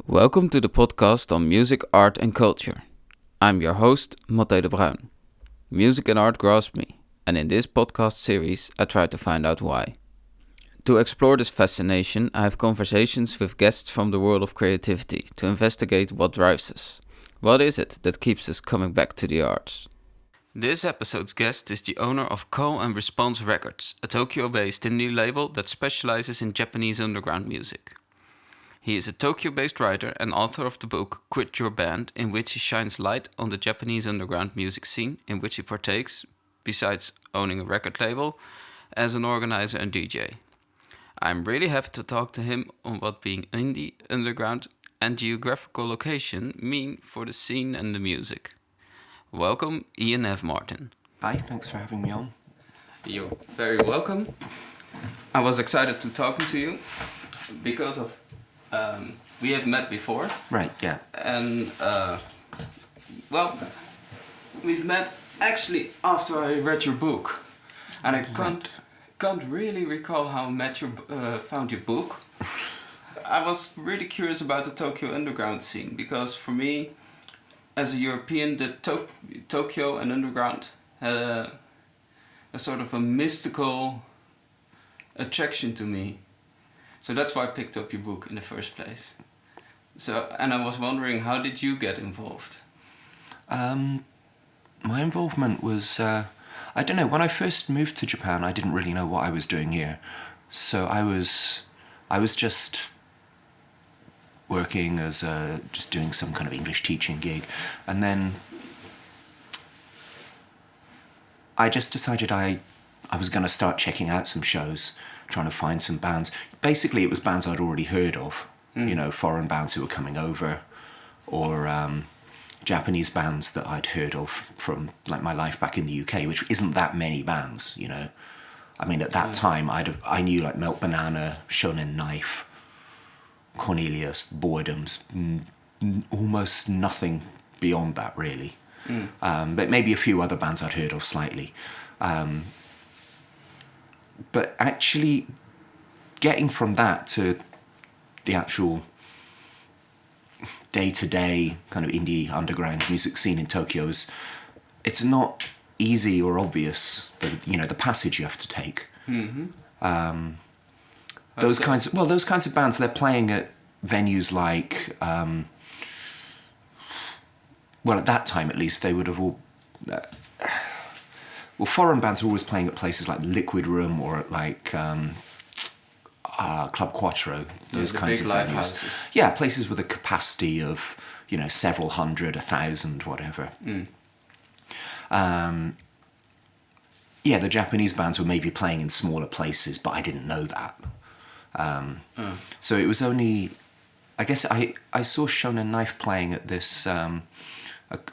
Welcome to the podcast on music, art and culture. I'm your host, Matthee de Bruin. Music and art grasp me, and in this podcast series I try to find out why. To explore this fascination, I have conversations with guests from the world of creativity to investigate what drives us. What is it that keeps us coming back to the arts? This episode's guest is the owner of Call and Response Records, a Tokyo-based indie label that specializes in Japanese underground music. He is a Tokyo-based writer and author of the book Quit Your Band, in which he shines light on the Japanese underground music scene in which he partakes, besides owning a record label, as an organizer and DJ. I'm really happy to talk to him on what being indie, underground and geographical location mean for the scene and the music. Welcome, Ian F. Martin. Hi, thanks for having me on. You're very welcome. I was excited to talk to you because of we have met before. Right, yeah. And, we've met actually after I read your book. And I can't really recall how I found your book. I was really curious about the Tokyo underground scene, because for me, as a European, the Tokyo and underground had a sort of a mystical attraction to me. So that's why I picked up your book in the first place. And I was wondering, how did you get involved? My involvement was, I don't know, when I first moved to Japan, I didn't really know what I was doing here. So I was just working as just doing some kind of English teaching gig. And then I just decided I was going to start checking out some shows, trying to find some bands. Basically, it was bands I'd already heard of, foreign bands who were coming over, or Japanese bands that I'd heard of from like my life back in the UK, which isn't that many bands, I mean, at that time, I knew like Melt Banana, Shonen Knife, Cornelius, Boredoms, almost nothing beyond that, really. But maybe a few other bands I'd heard of slightly. But actually getting from that to the actual day-to-day kind of indie underground music scene in Tokyo it's not easy or obvious, the passage you have to take. Mm-hmm. Those kinds of bands, they're playing at venues like, at that time at least, they would have all... foreign bands are always playing at places like Liquid Room or at like Club Quattro, those kinds of venues. Houses. Yeah, places with a capacity of, several hundred, 1,000, whatever. The Japanese bands were maybe playing in smaller places, but I didn't know that. So it was only, I guess I saw Shonen Knife playing at this... a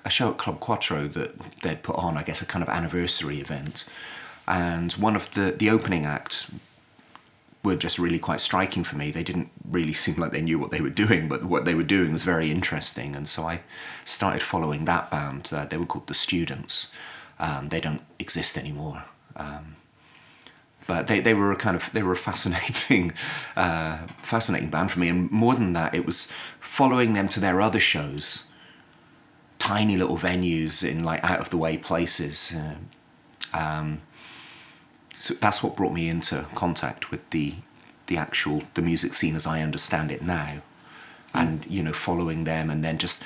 show at Club Quattro that they'd put on, I guess, a kind of anniversary event. And one of the opening acts were just really quite striking for me. They didn't really seem like they knew what they were doing, but what they were doing was very interesting. And so I started following that band. They were called The Students. They don't exist anymore. But they were a fascinating band for me. And more than that, it was following them to their other shows, tiny little venues in like out of the way places. So that's what brought me into contact with the music scene as I understand it now. And, following them, and then just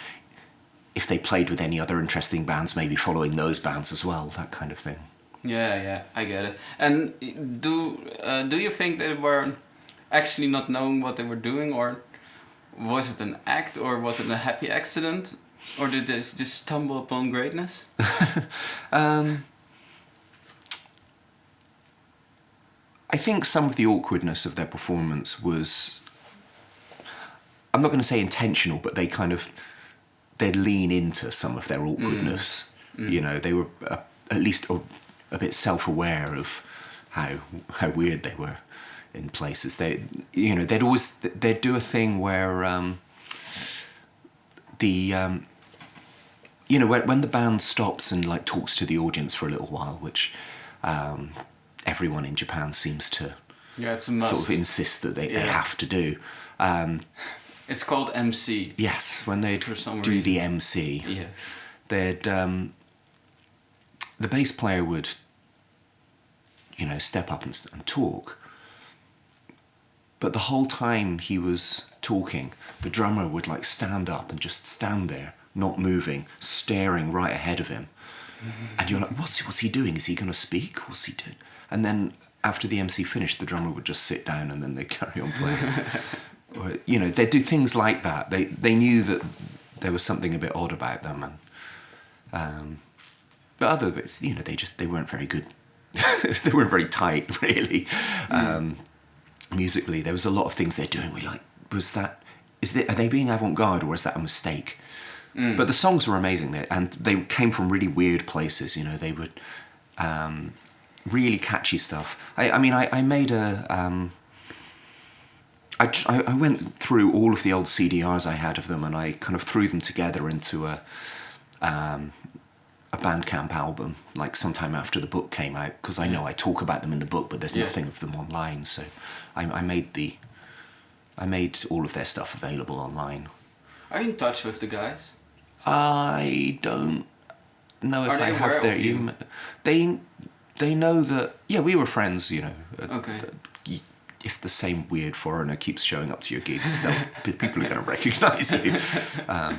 if they played with any other interesting bands, maybe following those bands as well, that kind of thing. Yeah, I get it. And do you think they were actually not knowing what they were doing, or was it an act, or was it a happy accident? Or did they just stumble upon greatness? I think some of the awkwardness of their performance was, I'm not going to say intentional, but they'd lean into some of their awkwardness. They were at least a bit self-aware of how weird they were in places. They'd do a thing where when the band stops and like talks to the audience for a little while, which everyone in Japan seems to it's a must. sort of insist that they have to do. It's called MC. Yes, when they'd For some do reason. the MC, Yeah. they'd the bass player would, step up and talk. But the whole time he was talking, the drummer would like stand up and just stand there, not moving, staring right ahead of him. And you're like, what's he doing? Is he going to speak? What's he doing? And then after the MC finished, the drummer would just sit down and then they'd carry on playing. Or, they'd do things like that. They knew that there was something a bit odd about them. And but other bits, they weren't very good. They weren't very tight, really. Musically, there was a lot of things they're doing. Are they being avant-garde or is that a mistake? But the songs were amazing, and they came from really weird places. They would really catchy stuff. I made a. I went through all of the old CDRs I had of them, and I kind of threw them together into a Bandcamp album, like sometime after the book came out, because I know I talk about them in the book, but there's nothing of them online. So I made all of their stuff available online. Are you in touch with the guys? I don't know if Are they I have aware their of you? email. They know that. Yeah, we were friends. Okay. If the same weird foreigner keeps showing up to your gigs, people are going to recognise you. I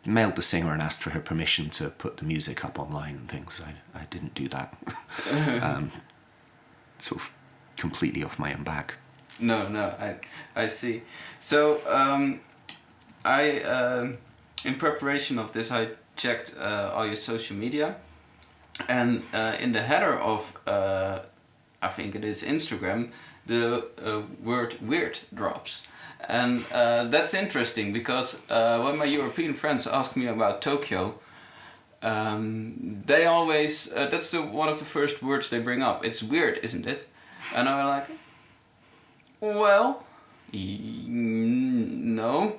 mailed the singer and asked for her permission to put the music up online and things. I didn't do that. Sort of completely off my own back. No, I see. So, in preparation of this, I checked all your social media, and in the header of, I think it is Instagram, the word weird drops. And that's interesting because when my European friends ask me about Tokyo, they always, that's one of the first words they bring up. It's weird, isn't it? And I'm like, well, no.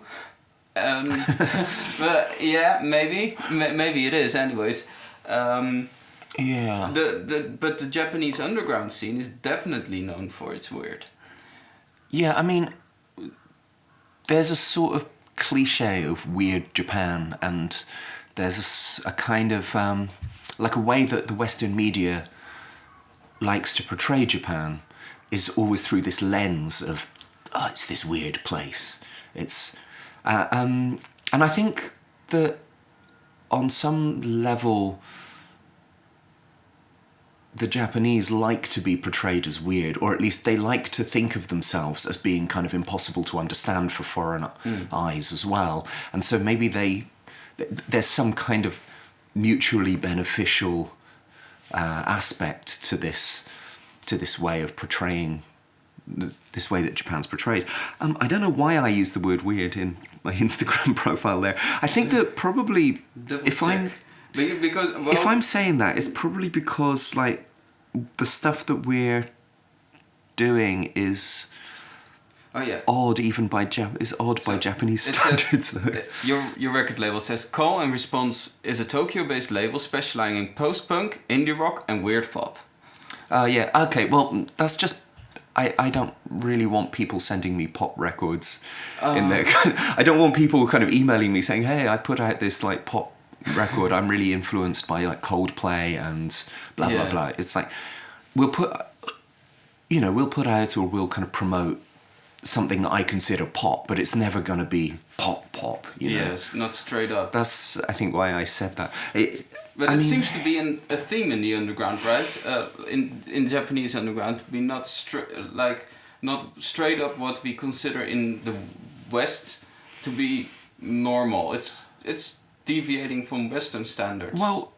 But yeah, maybe it is. Anyways, Yeah. But the Japanese underground scene is definitely known for its weird. Yeah, there's a sort of cliche of weird Japan, and there's a kind of like a way that the Western media likes to portray Japan is always through this lens of, it's this weird place. It's and I think that on some level the Japanese like to be portrayed as weird, or at least they like to think of themselves as being kind of impossible to understand for foreign eyes as well. And so maybe there's some kind of mutually beneficial aspect to this way of portraying, this way that Japan's portrayed. I don't know why I use the word weird in my Instagram profile there. I think that probably if I'm saying that, it's probably because like the stuff that we're doing is odd even by by Japanese standards. Your record label says Call and Response is a Tokyo-based label specializing in post-punk, indie rock, and weird pop. Yeah. Okay. Well, that's just. I don't really want people sending me pop records in there. I don't want people kind of emailing me saying, "Hey, I put out this like pop record. I'm really influenced by like Coldplay and blah blah blah." It's like we'll put out or we'll kind of promote something that I consider pop, but it's never going to be pop. Yes, not straight up. That's I think why I said that. But it seems to be a theme in the underground, right? In Japanese underground, to be not straight up what we consider in the West to be normal. It's deviating from Western standards. Well,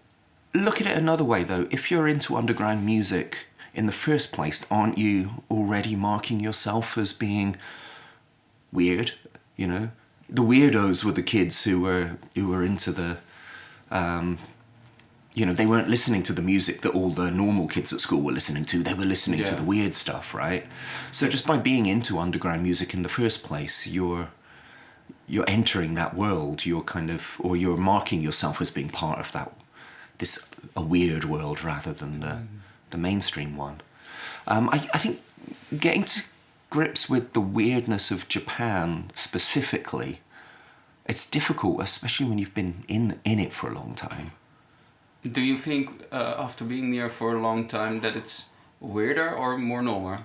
look at it another way though. If you're into underground music in the first place, aren't you already marking yourself as being weird? The weirdos were the kids who were into the. They weren't listening to the music that all the normal kids at school were listening to. They were listening to the weird stuff, right? So just by being into underground music in the first place, you're entering that world. You're marking yourself as being part of a weird world rather than the mainstream one. I think getting grips with the weirdness of Japan specifically, it's difficult, especially when you've been in it for a long time. Do you think, after being there for a long time, that it's weirder or more normal?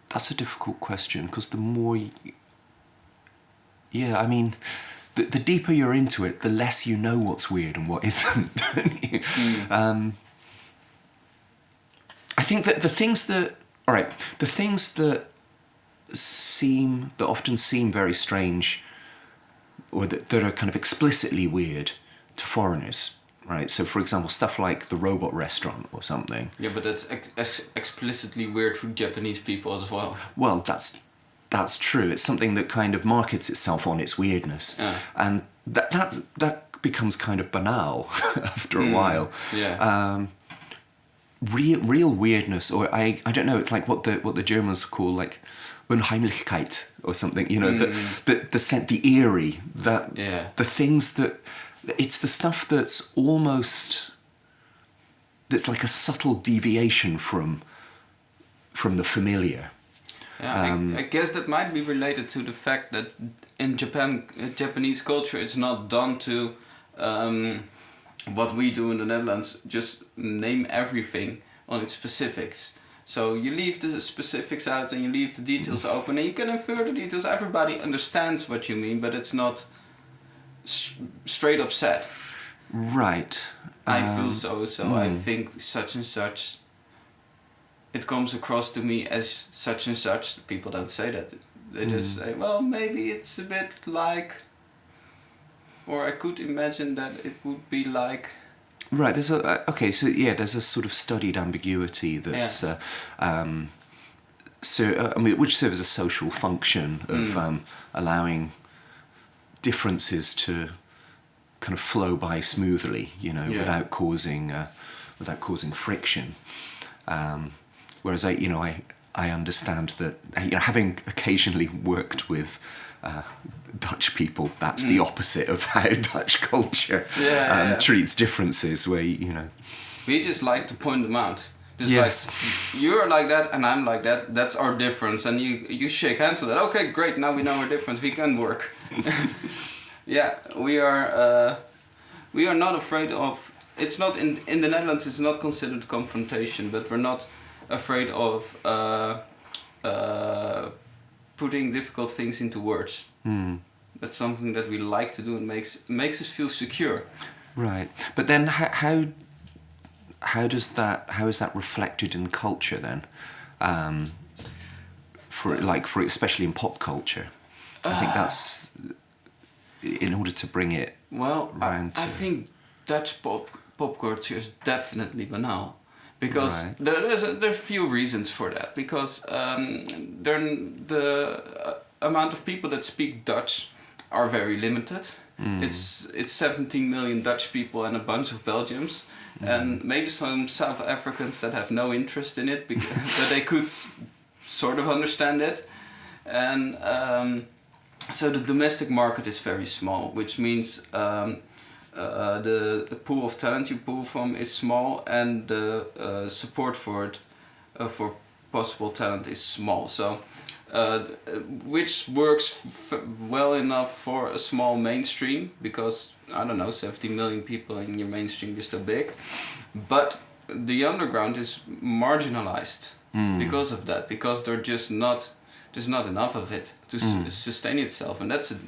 That's a difficult question, because the more I mean, the deeper you're into it, the less you know what's weird and what isn't, don't you? I think that the things that often seem very strange, or that are kind of explicitly weird to foreigners, right? So, for example, stuff like the robot restaurant or something. Yeah, but that's explicitly weird for Japanese people as well. Well, that's true. It's something that kind of markets itself on its weirdness, and that becomes kind of banal after a while. Yeah. Real weirdness, or I don't know. It's like what the Germans call like Unheimlichkeit or something. You know, the eerie, the things that. It's the stuff that's like a subtle deviation from the familiar. Yeah, I guess that might be related to the fact that in Japan, Japanese culture is not done to what we do in the Netherlands, just name everything on its specifics. So you leave the specifics out and you leave the details open, and you can infer the details. Everybody understands what you mean, but it's not straight up said. Right. I feel so. I think such and such. It comes across to me as such and such. People don't say that. They just say, well, maybe it's a bit like, or I could imagine that it would be like. Right. There's there's a sort of studied ambiguity that's, which serves a social function of allowing differences to kind of flow by smoothly, you know, without causing friction. Whereas I understand that, you know, having occasionally worked with Dutch people, that's the opposite of how Dutch culture treats differences. Where we just like to point them out. Just yes. Like, you're like that and I'm like that. That's our difference, and you shake hands with that. Okay, great. Now we know our difference. We can work. Yeah, we are not afraid of. It's not in the Netherlands. It's not considered confrontation, but we're not afraid of putting difficult things into words. That's something that we like to do and makes us feel secure. Right, but then how is that reflected in culture then? For especially in pop culture, I think that's in order to bring it. Well, around I think Dutch pop culture is definitely banal. Because there are a few reasons for that. Because the amount of people that speak Dutch are very limited. It's 17 million Dutch people and a bunch of Belgians, and maybe some South Africans that have no interest in it, because but they could sort of understand it, and so the domestic market is very small, which means. The pool of talent you pull from is small, and the support for it, for possible talent, is small. So, which works well enough for a small mainstream, because, I don't know, 70 million people in your mainstream is still big. But the underground is marginalized because of that, because there's not enough of it to sustain itself. And that's a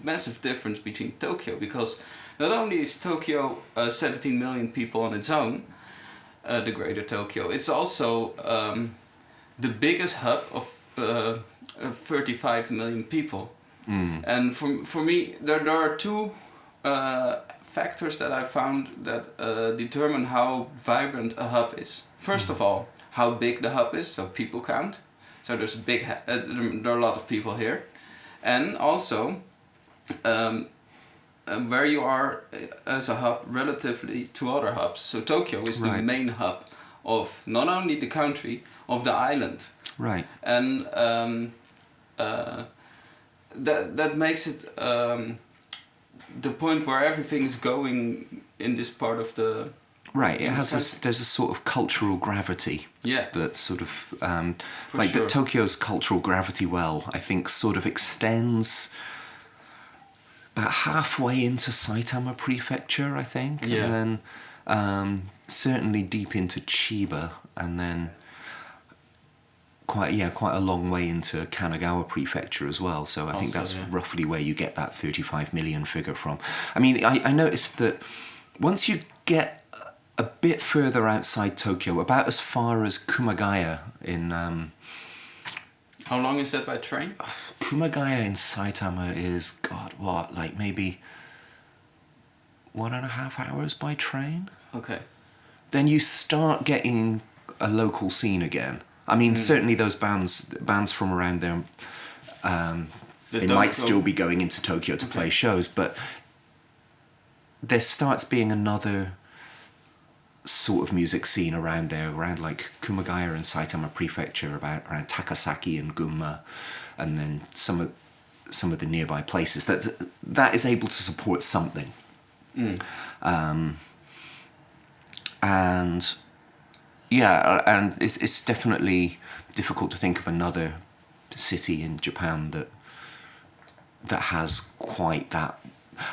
massive difference between Tokyo, because not only is Tokyo 17 million people on its own, the greater Tokyo, it's also the biggest hub of 35 million people. And for me, there are two factors that I found that determine how vibrant a hub is. First of all, how big the hub is, so people count. So there's there are a lot of people here. And also, where you are as a hub relatively to other hubs. So Tokyo is the main hub of not only the country, of the island. Right. And that makes it the point where everything is going in this part of the Right, there's a sort of cultural gravity. Yeah. That sort of Sure. that Tokyo's cultural gravity I think sort of extends about halfway into Saitama Prefecture, I think, Yeah. and then certainly deep into Chiba, and then quite a long way into Kanagawa Prefecture as well. So I think that's roughly where you get that 35 million figure from. I mean, I noticed that once you get a bit further outside Tokyo, about as far as Kumagaya in... How long is that by train? Kumagaya in Saitama is, maybe 1.5 hours by train? Okay. Then you start getting a local scene again. I mean, certainly those bands from around there, they might still be going into Tokyo to play shows, but there starts being another sort of music scene around there, around like Kumagaya and Saitama Prefecture, around Takasaki and Gunma, and then some of the nearby places that is able to support something. And it's definitely difficult to think of another city in Japan that has quite that.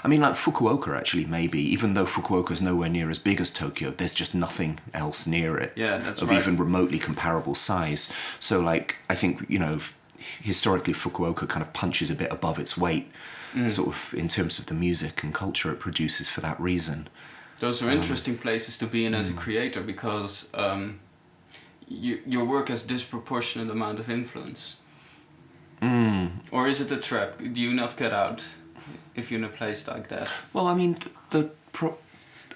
I mean, like Fukuoka, actually, maybe, even though Fukuoka is nowhere near as big as Tokyo, there's just nothing else near it of even remotely comparable size. So, like, I think, historically, Fukuoka kind of punches a bit above its weight, sort of in terms of the music and culture it produces for that reason. Those are interesting places to be in as a creator, because your work has disproportionate amount of influence. Or is it a trap? Do you not get out if you're in a place like that? Well, I mean,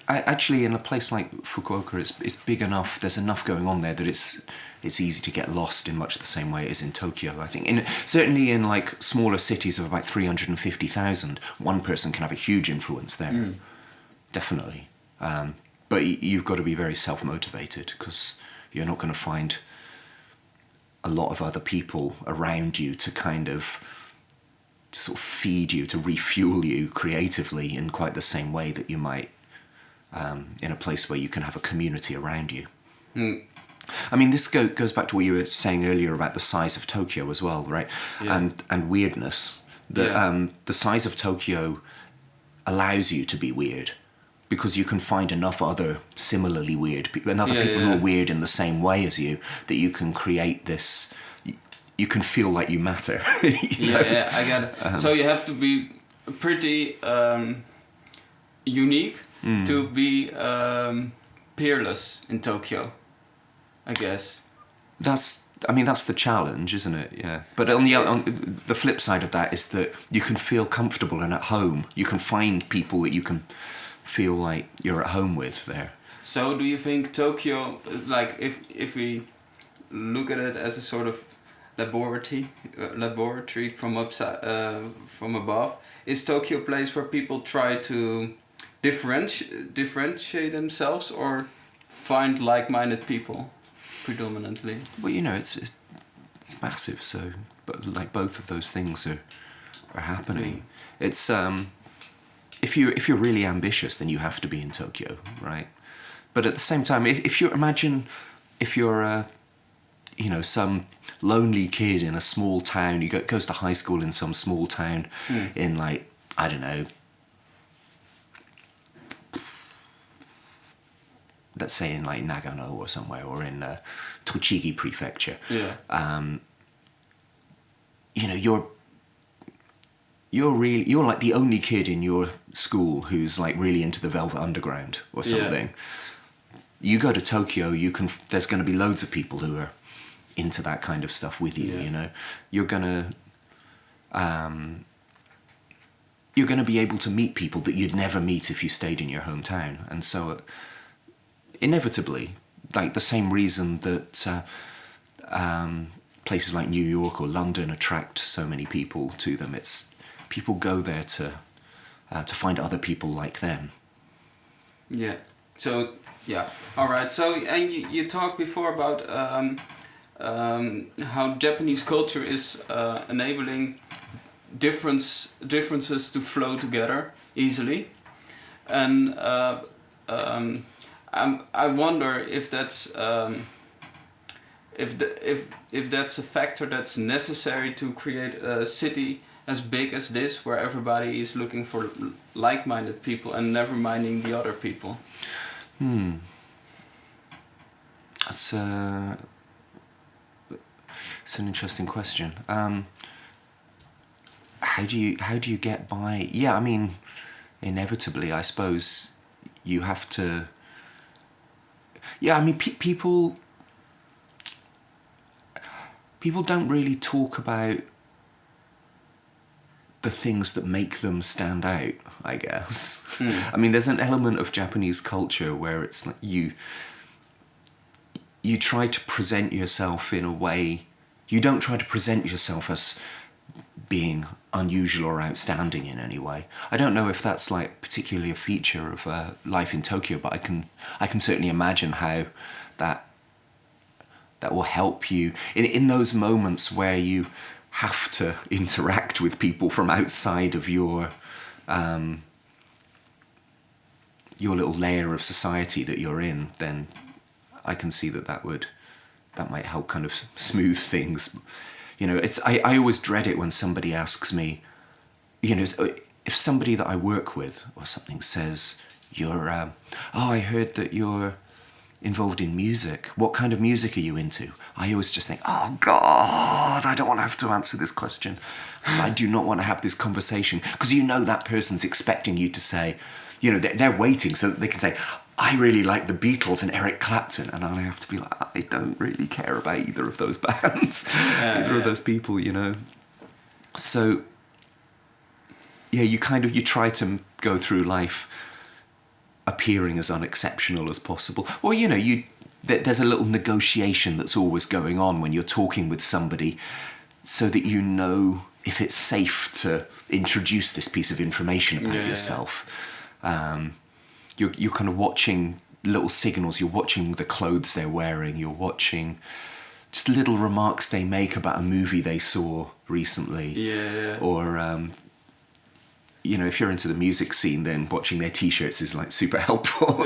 actually, in a place like Fukuoka, it's big enough. There's enough going on there that it's easy to get lost in much the same way it is in Tokyo. I think, certainly in like smaller cities of about 350,000, one person can have a huge influence there. Definitely, but you've got to be very self-motivated, because you're not going to find a lot of other people around you to kind of sort of feed you, to refuel you creatively in quite the same way that you might in a place where you can have a community around you. I mean, this goes back to what you were saying earlier about the size of Tokyo as well, right? Yeah. And weirdness. The size of Tokyo allows you to be weird, because you can find enough other similarly weird people, who are weird in the same way as you, that you can create this. You can feel like you matter. I get it. So you have to be pretty unique to be peerless in Tokyo, I guess. That's the challenge, isn't it? Yeah. But on the flip side of that is that you can feel comfortable and at home. You can find people that you can feel like you're at home with there. So do you think Tokyo, like if we look at it as a sort of laboratory from above, is Tokyo a place where people try to differentiate themselves, or find like-minded people predominantly? Well, it's massive, so but like both of those things are happening. It's if you're really ambitious, then you have to be in Tokyo, right? But at the same time, if you're some lonely kid in a small town, goes to high school in some small town in, like, I don't know, let's say in like Nagano or somewhere, or in Tochigi Prefecture. You're like the only kid in your school who's like really into the Velvet Underground or something. You go to Tokyo, there's going to be loads of people who are into that kind of stuff with you. You're gonna be able to meet people that you'd never meet if you stayed in your hometown. And so inevitably, like the same reason that places like New York or London attract so many people to them, it's people go there to find other people like them. Yeah. So all right. So, and you talked before about how Japanese culture is enabling differences to flow together easily, and I wonder if that's if that's a factor that's necessary to create a city as big as this, where everybody is looking for like-minded people and never minding the other people. It's an interesting question. How do you get by? Yeah, I mean, inevitably, I suppose you have to. Yeah, I mean, people don't really talk about the things that make them stand out, I guess. I mean, there's an element of Japanese culture where it's like you try to present yourself in a way. You don't try to present yourself as being unusual or outstanding in any way. I don't know if that's like particularly a feature of life in Tokyo, but I can certainly imagine how that will help you in those moments where you have to interact with people from outside of your little layer of society that you're in. Then I can see that might help kind of smooth things. You know, I always dread it when somebody asks me, you know, if somebody that I work with or something says, I heard that you're involved in music. What kind of music are you into? I always just think, oh God, I don't want to have to answer this question. I do not want to have this conversation, because you know that person's expecting you to say, you know, they're waiting so that they can say, I really like the Beatles and Eric Clapton, and I have to be like, I don't really care about either of those bands, of those people, you know. So, yeah, you try to go through life appearing as unexceptional as possible, or you know, there's a little negotiation that's always going on when you're talking with somebody, so that you know if it's safe to introduce this piece of information about yourself. You're kind of watching little signals. You're watching the clothes they're wearing. You're watching just little remarks they make about a movie they saw recently. Or, you know, if you're into the music scene, then watching their T-shirts is like super helpful.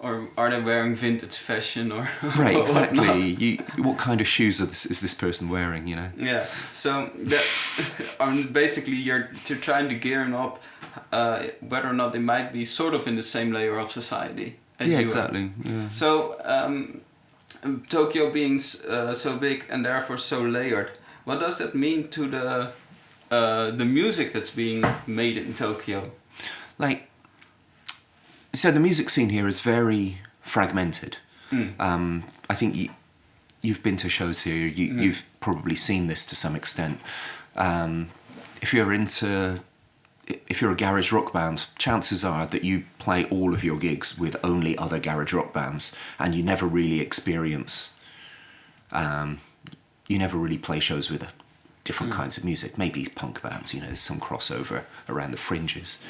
Or are they wearing vintage fashion or right? Exactly. What kind of shoes is this person wearing? You know. Yeah. So basically, you're trying to gear them up, whether or not they might be sort of in the same layer of society as you exactly. Yeah. So Tokyo being so big and therefore so layered, what does that mean to the music that's being made in Tokyo? So the music scene here is very fragmented. I think you've been to shows here. You've probably seen this to some extent. If you're a garage rock band, chances are that you play all of your gigs with only other garage rock bands, and you never really experience. You never really play shows with different kinds of music. Maybe punk bands. You know, there's some crossover around the fringes.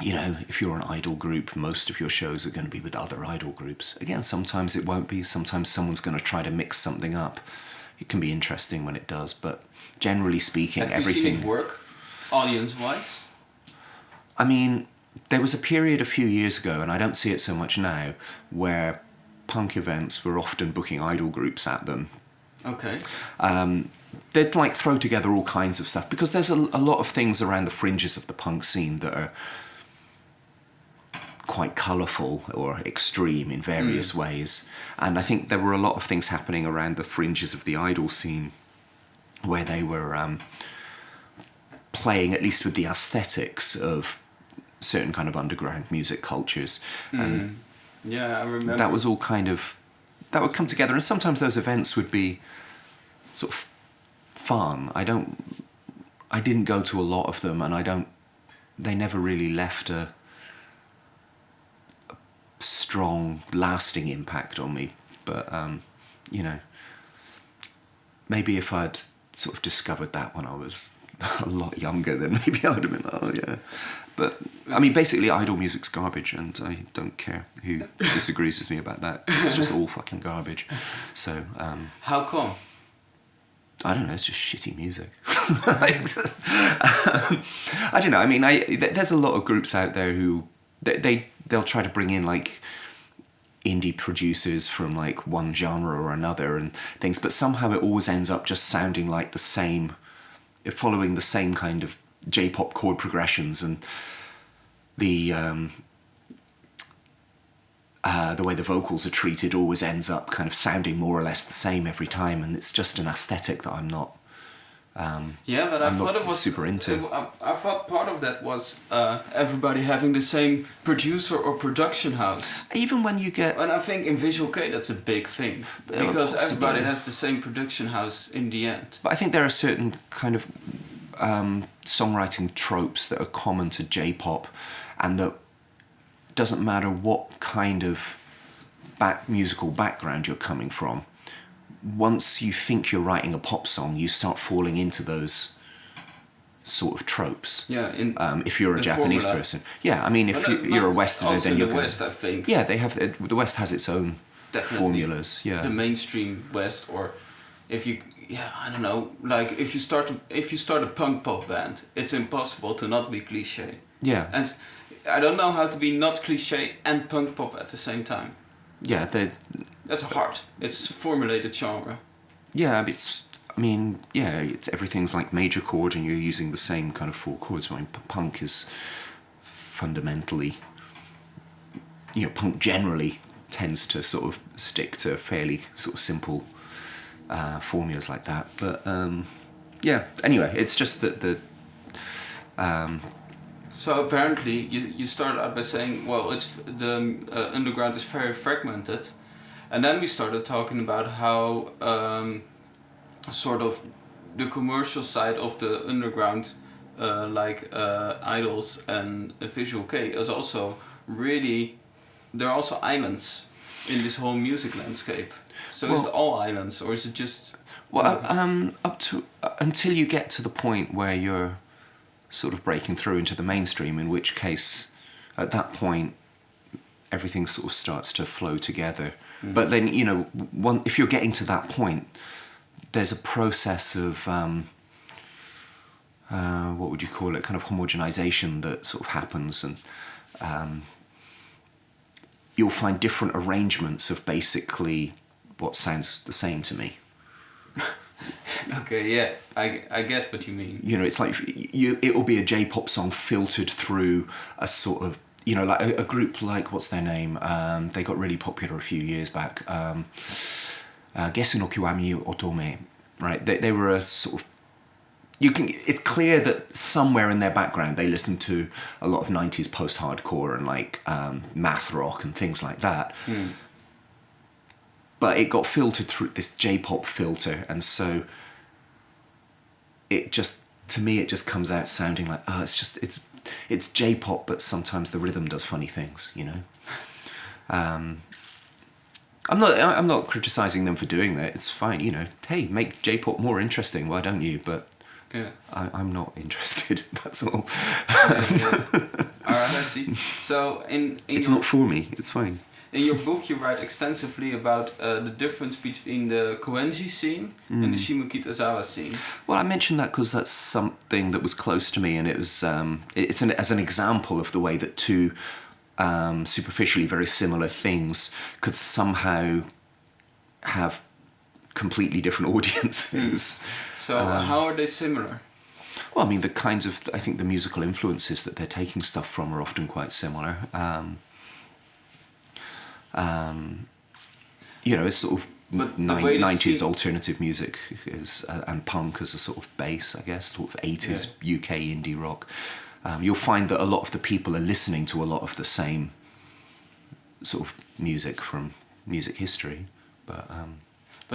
You know, if you're an idol group, most of your shows are going to be with other idol groups. Again, sometimes it won't be. Sometimes someone's going to try to mix something up. It can be interesting when it does, but generally speaking, everything... Have you seen it work, audience-wise? I mean, there was a period a few years ago, and I don't see it so much now, where punk events were often booking idol groups at them. Okay. They'd like throw together all kinds of stuff, because there's a lot of things around the fringes of the punk scene that are quite colourful or extreme in various ways. And I think there were a lot of things happening around the fringes of the idol scene where they were playing, at least with the aesthetics of certain kind of underground music cultures. And yeah, I remember. That was all kind of... That would come together, and sometimes those events would be sort of fun. I didn't go to a lot of them, and they never really left a strong, lasting impact on me. But, you know, maybe if I'd sort of discovered that when I was a lot younger, then maybe I would have been like, oh yeah. But, I mean, basically idol music's garbage, and I don't care who disagrees with me about that. It's just all fucking garbage. So, how come? I don't know, it's just shitty music. I don't know. I mean, there's a lot of groups out there who they'll try to bring in like indie producers from like one genre or another and things, but somehow it always ends up just sounding like the same, following the same kind of J-pop chord progressions, and the way the vocals are treated always ends up kind of sounding more or less the same every time, and it's just an aesthetic that I'm not. But I thought it was super into. I thought part of that was everybody having the same producer or production house. Even when you get, And I think in Visual K that's a big thing, because everybody has the same production house in the end. but I think there are certain kind of songwriting tropes that are common to J-pop, and that doesn't matter what kind of musical background you're coming from. Once you think you're writing a pop song, you start falling into those sort of tropes. Yeah, if you're a Japanese person. Yeah, I mean, if you're a Westerner, also then you're the West, I think. Yeah, they have the West has its own formulas. Yeah, the mainstream West, or if you, I don't know, like if you start a punk pop band, it's impossible to not be cliche. Yeah, and I don't know how to be not cliche and punk pop at the same time. Yeah, that's hard. It's formulated genre. Yeah, everything's like major chord, and you're using the same kind of 4 chords. I mean, punk is fundamentally, punk generally tends to sort of stick to fairly sort of simple formulas like that. But anyway, it's just that So apparently, you started out by saying, well, it's the underground is very fragmented, and then we started talking about how sort of the commercial side of the underground, like Idols and Visual K, is also really, there are also islands in this whole music landscape. So is it all islands, or is it just? Well, up to until you get to the point where you're sort of breaking through into the mainstream, in which case, at that point, everything sort of starts to flow together. Mm. But then, if you're getting to that point, there's a process of, what would you call it, kind of homogenization that sort of happens, and you'll find different arrangements of basically what sounds the same to me. Okay, yeah, I get what you mean. It's like it will be a J-pop song filtered through a sort of, like a group like, what's their name? They got really popular a few years back. Gesu no Kiwami Otome, right? They were a sort of, it's clear that somewhere in their background they listened to a lot of 90s post-hardcore and like math rock and things like that. Mm. But it got filtered through this J-pop filter, and so it just comes out sounding like, it's J-pop, but sometimes the rhythm does funny things, I'm not criticizing them for doing that. It's fine, Hey, make J-pop more interesting. Why don't you? But yeah, I'm not interested. That's all. Yeah. All right, I see. So it's not for me. It's fine. In your book, you write extensively about the difference between the Koenji scene and the Shimokitazawa scene. Well, I mentioned that because that's something that was close to me, and it was as an example of the way that two superficially very similar things could somehow have completely different audiences. So how are they similar? Well, I mean, I think the musical influences that they're taking stuff from are often quite similar. It's sort of 90s alternative music and punk as a sort of base, I guess, sort of 80s UK indie rock. You'll find that a lot of the people are listening to a lot of the same sort of music from music history, but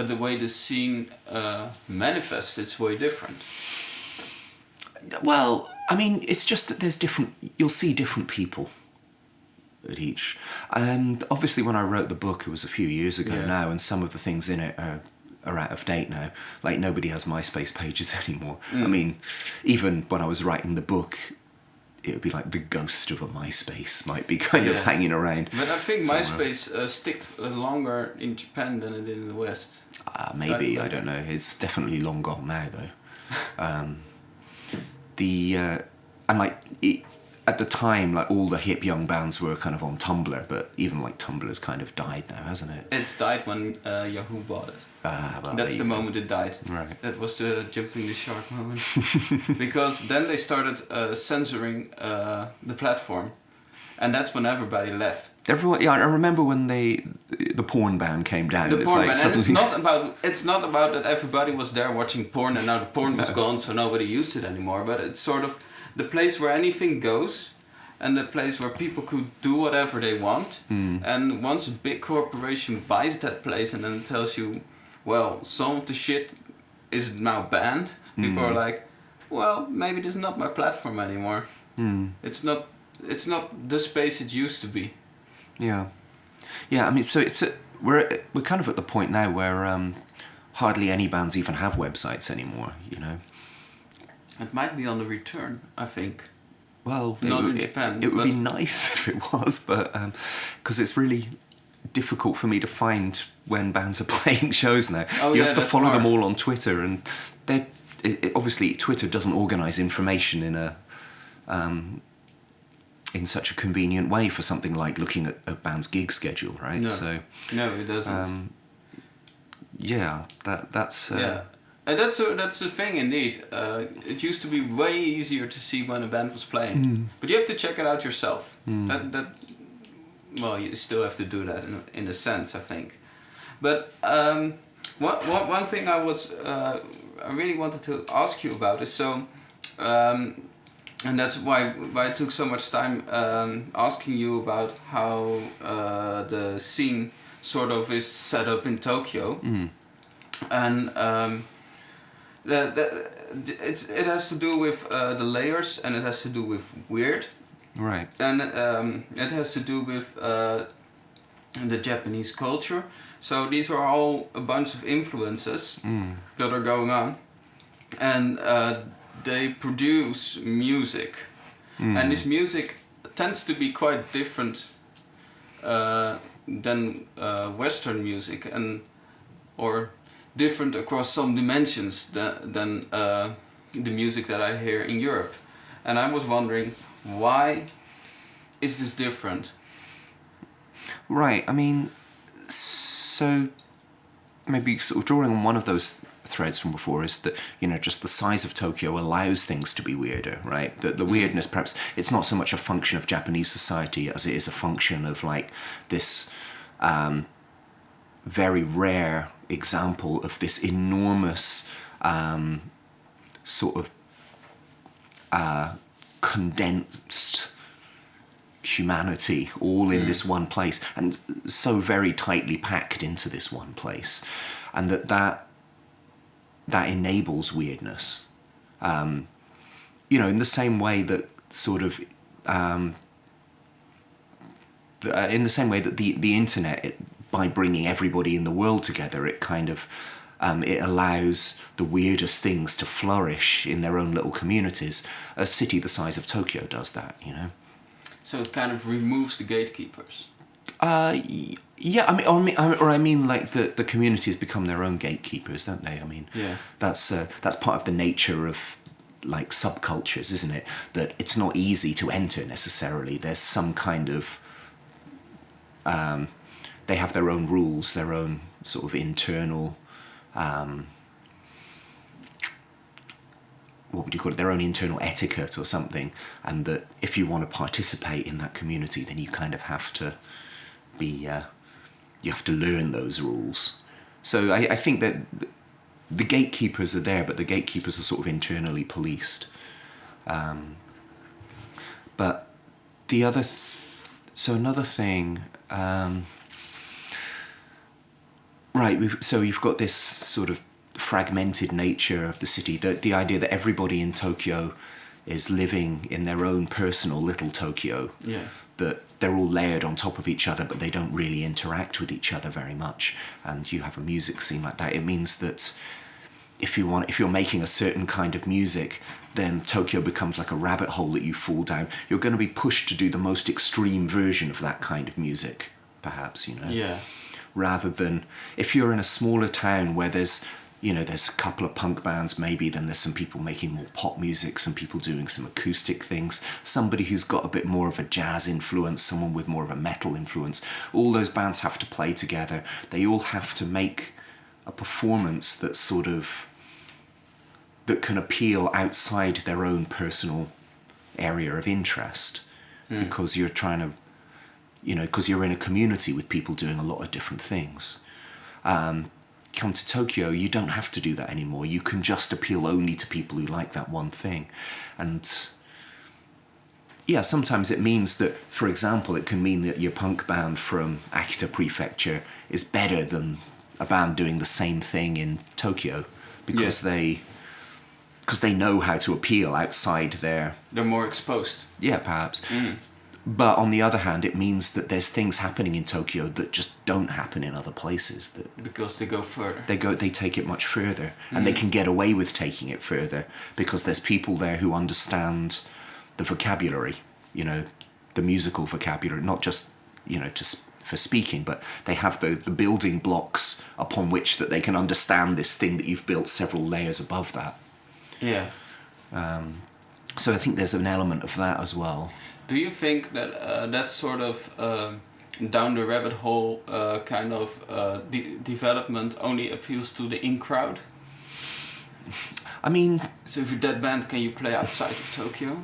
the way the scene manifests, it's way different. Well, I mean, it's just that you'll see different people at each. And obviously when I wrote the book, it was a few years ago now, and some of the things in it are out of date now. Like, nobody has MySpace pages anymore. I mean, even when I was writing the book, it would be like the ghost of a MySpace might be kind of hanging around. But I think somewhere. MySpace sticked longer in Japan than it did in the West. Maybe, I don't know. It's definitely long gone now, though. And like at the time, like all the hip young bands were kind of on Tumblr, but even like Tumblr's kind of died now, hasn't it? It's died when Yahoo bought it. Well, That's the moment it died. Right. That was the jumping the shark moment. Because then they started censoring the platform, and that's when everybody left. Everyone, yeah, I remember when the porn ban came down. The porn ban, and suddenly... it's not about that everybody was there watching porn and now the porn was gone, so nobody used it anymore. But it's sort of the place where anything goes, and the place where people could do whatever they want. And once a big corporation buys that place and then tells you, well, some of the shit is now banned, people are like, well, maybe this is not my platform anymore. It's not the space it used to be. Yeah. I mean, so we're kind of at the point now where hardly any bands even have websites anymore. You know. It might be on the return, I think. Well, not in Japan. It would be nice if it was, but because it's really difficult for me to find when bands are playing shows now. You have to follow them all on Twitter, and obviously Twitter doesn't organise information in such a convenient way for something like looking at a band's gig schedule, right? No, it doesn't. That's. And that's the thing, indeed. It used to be way easier to see when a band was playing, but you have to check it out yourself. Well, you still have to do that in a sense, I think. But one thing I really wanted to ask you about is and that's why I took so much time asking you about how the scene sort of is set up in Tokyo, and it has to do with the layers, and it has to do with weird, right? And it has to do with the Japanese culture. So these are all a bunch of influences that are going on, and they produce music, and this music tends to be quite different than Western music, or different across some dimensions than the music that I hear in Europe. And I was wondering, why is this different? Right, I mean, so maybe sort of drawing on one of those threads from before is that, you know, just the size of Tokyo allows things to be weirder, right? The weirdness, perhaps, it's not so much a function of Japanese society as it is a function of, like, this very rare example of this enormous sort of condensed humanity all in this one place, and so very tightly packed into this one place, and that enables weirdness, you know, in the same way that sort of in the same way that the internet, by bringing everybody in the world together, it kind of it allows the weirdest things to flourish in their own little communities. A city the size of Tokyo does that, you know. So it kind of removes the gatekeepers. Yeah, I mean, like the communities become their own gatekeepers, don't they? I mean, that's part of the nature of, like, subcultures, isn't it? That it's not easy to enter necessarily. There's some kind of they have their own rules, their own sort of internal what would you call it, their own internal etiquette or something, and that if you want to participate in that community, then you kind of have to be, you have to learn those rules. So I think that the gatekeepers are there, but the gatekeepers are sort of internally policed. But the other, so another thing, right, so you've got this sort of fragmented nature of the city, the idea that everybody in Tokyo is living in their own personal little Tokyo, that they're all layered on top of each other, but they don't really interact with each other very much. And you have a music scene like that. It means that if you're making a certain kind of music, then Tokyo becomes like a rabbit hole that you fall down. You're going to be pushed to do the most extreme version of that kind of music, perhaps, you know. Yeah. Rather than if you're in a smaller town where there's there's a couple of punk bands maybe, then there's some people making more pop music, some people doing some acoustic things, somebody who's got a bit more of a jazz influence, someone with more of a metal influence. All those bands have to play together. They all have to make a performance that can appeal outside their own personal area of interest, because you're trying to, because you're in a community with people doing a lot of different things. Come to Tokyo, you don't have to do that anymore. You can just appeal only to people who like that one thing. And yeah, sometimes it means that, for example, it can mean that your punk band from Akita Prefecture is better than a band doing the same thing in Tokyo, because they know how to appeal outside their... They're more exposed. Yeah, perhaps. But on the other hand, it means that there's things happening in Tokyo that just don't happen in other places. Because they go further. They take it much further, and they can get away with taking it further because there's people there who understand the vocabulary, the musical vocabulary, not just, just for speaking, but they have the building blocks upon which that they can understand this thing that you've built several layers above that. Yeah. So I think there's an element of that as well. Do you think that that sort of down the rabbit hole kind of development only appeals to the in crowd? I mean... So if you're that band, can you play outside of Tokyo?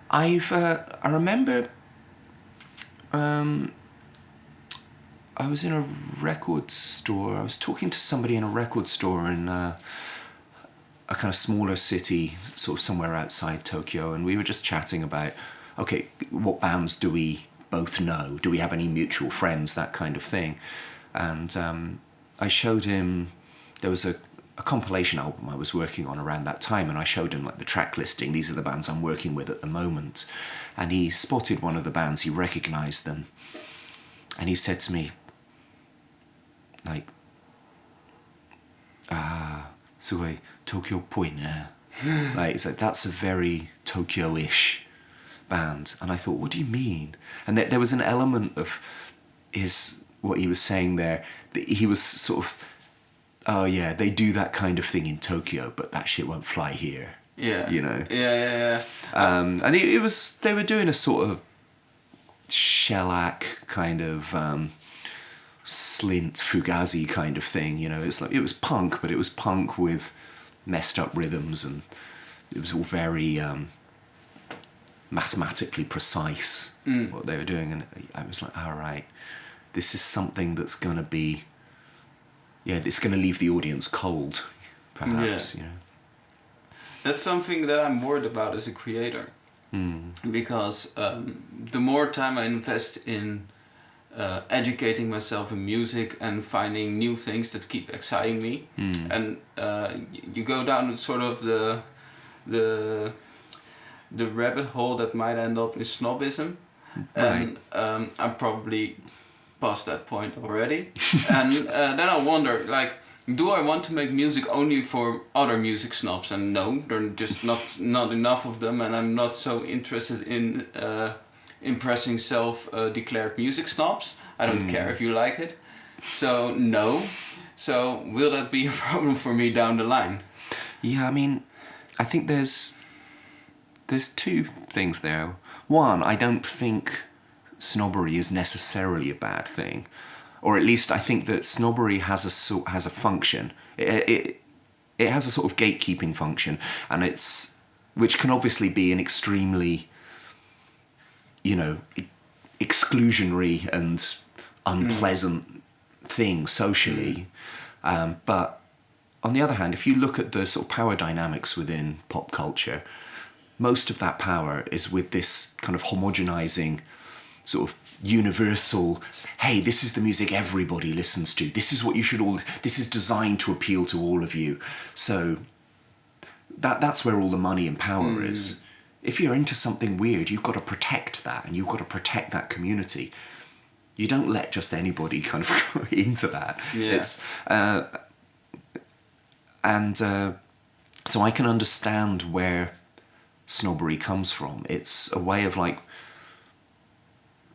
I remember... I was in a record store. I was talking to somebody in a record store in... a kind of smaller city, sort of somewhere outside Tokyo, and we were just chatting about, okay, what bands do we both know? Do we have any mutual friends? That kind of thing. And I showed him, there was a compilation album I was working on around that time, and I showed him like the track listing. These are the bands I'm working with at the moment. And he spotted one of the bands, he recognized them. And he said to me, like, sugoi Tokyo っぽいね. Like, it's like, that's a very Tokyo-ish band. And I thought, what do you mean? And there was an element of what he was saying there, that he was sort of, oh yeah, they do that kind of thing in Tokyo, but that shit won't fly here. Yeah. Yeah. And they were doing a sort of shellac kind of slint fugazi kind of thing, It's like, it was punk, but it was punk with messed up rhythms, and it was all very mathematically precise what they were doing. And I was like, all right, this is something that's going to be, it's going to leave the audience cold, perhaps. That's something that I'm worried about as a creator, because the more time I invest in educating myself in music and finding new things that keep exciting me, and you go down sort of the rabbit hole that might end up in snobism, and I'm probably past that point already. And then I wonder, like, do I want to make music only for other music snobs? And no, there are just not enough of them, and I'm not so interested in impressing self-declared music snobs. I don't care if you like it. So no. So will that be a problem for me down the line? Yeah, I mean, I think there's two things there. One, I don't think snobbery is necessarily a bad thing, or at least I think that snobbery has a function. It has a sort of gatekeeping function, and which can obviously be an extremely, exclusionary and unpleasant thing socially. But on the other hand, if you look at the sort of power dynamics within pop culture, most of that power is with this kind of homogenizing, sort of universal, hey, this is the music everybody listens to. This is what you should all, this is designed to appeal to all of you. So that's where all the money and power is. If you're into something weird, you've got to protect that, and you've got to protect that community. You don't let just anybody kind of go into that. Yeah. So I can understand where snobbery comes from. It's a way of like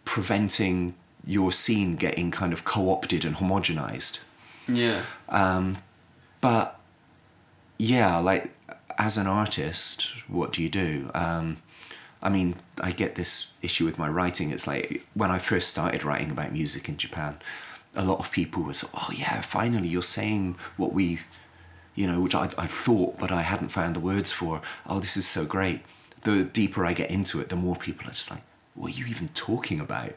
preventing your scene getting kind of co-opted and homogenized. Yeah. But yeah, like as an artist, what do you do? I mean, I get this issue with my writing. It's like when I first started writing about music in Japan, a lot of people were so, oh yeah, finally you're saying what we, which I thought, but I hadn't found the words for. Oh, this is so great. The deeper I get into it, the more people are just like, what are you even talking about?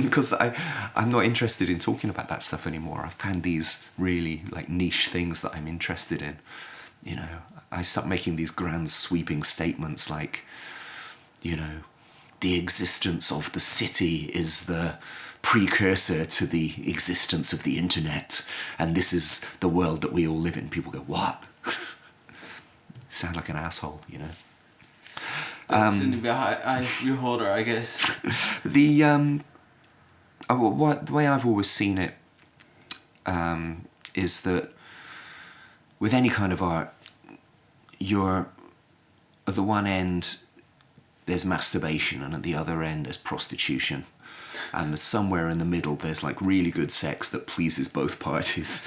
Because I'm not interested in talking about that stuff anymore. I've found these really like niche things that I'm interested in. I start making these grand sweeping statements like, the existence of the city is the precursor to the existence of the internet, and this is the world that we all live in. People go, what? Sound like an asshole, That's in the eye of the beholder, I guess. The way I've always seen it is that with any kind of art, you're at the one end there's masturbation, and at the other end there's prostitution, and somewhere in the middle there's like really good sex that pleases both parties,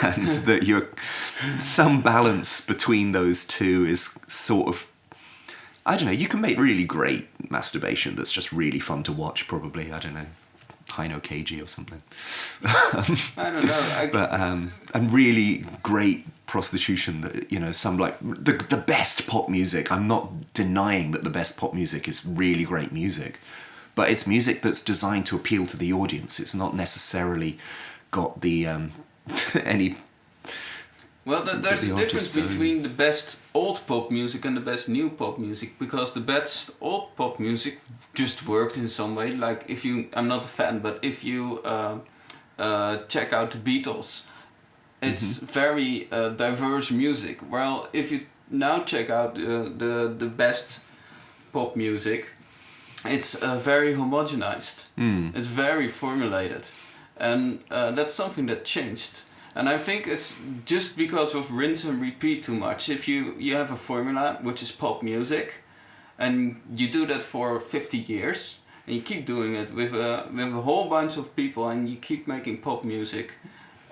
and that some balance between those two is sort of, I don't know, you can make really great masturbation that's just really fun to watch, probably. I don't know, Hino Keiji or something. I don't know. And really great prostitution that, some like the best pop music. I'm not denying that the best pop music is really great music, but it's music that's designed to appeal to the audience. It's not necessarily got the any. Well, there's a difference between the best old pop music and the best new pop music, because the best old pop music just worked in some way. Like I'm not a fan, but if you check out the Beatles, it's very diverse music. Well, if you now check out the best pop music, it's very homogenized. It's very formulated, and that's something that changed. And I think it's just because of rinse and repeat too much. If you have a formula, which is pop music, and you do that for 50 years, and you keep doing it with a whole bunch of people, and you keep making pop music,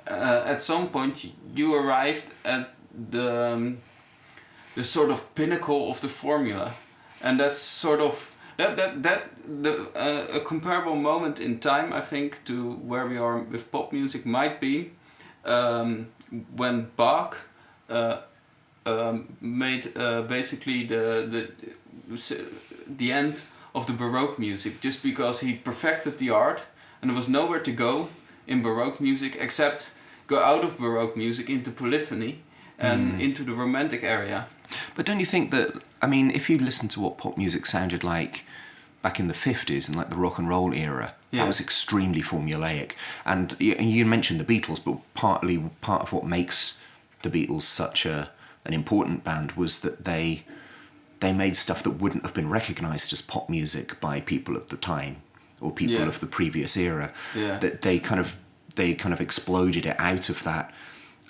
at some point you arrived at the sort of pinnacle of the formula. And that's sort of a comparable moment in time, I think, to where we are with pop music might be when Bach made basically the end of the Baroque music, just because he perfected the art, and there was nowhere to go in Baroque music except go out of Baroque music into polyphony and into the Romantic area. But don't you think that, I mean, if you listen to what pop music sounded like back in the 50s and like the rock and roll era, that was extremely formulaic. And you mentioned the Beatles, but part of what makes the Beatles such an important band was that they made stuff that wouldn't have been recognised as pop music by people at the time or people of the previous era. That they kind of exploded it out of that.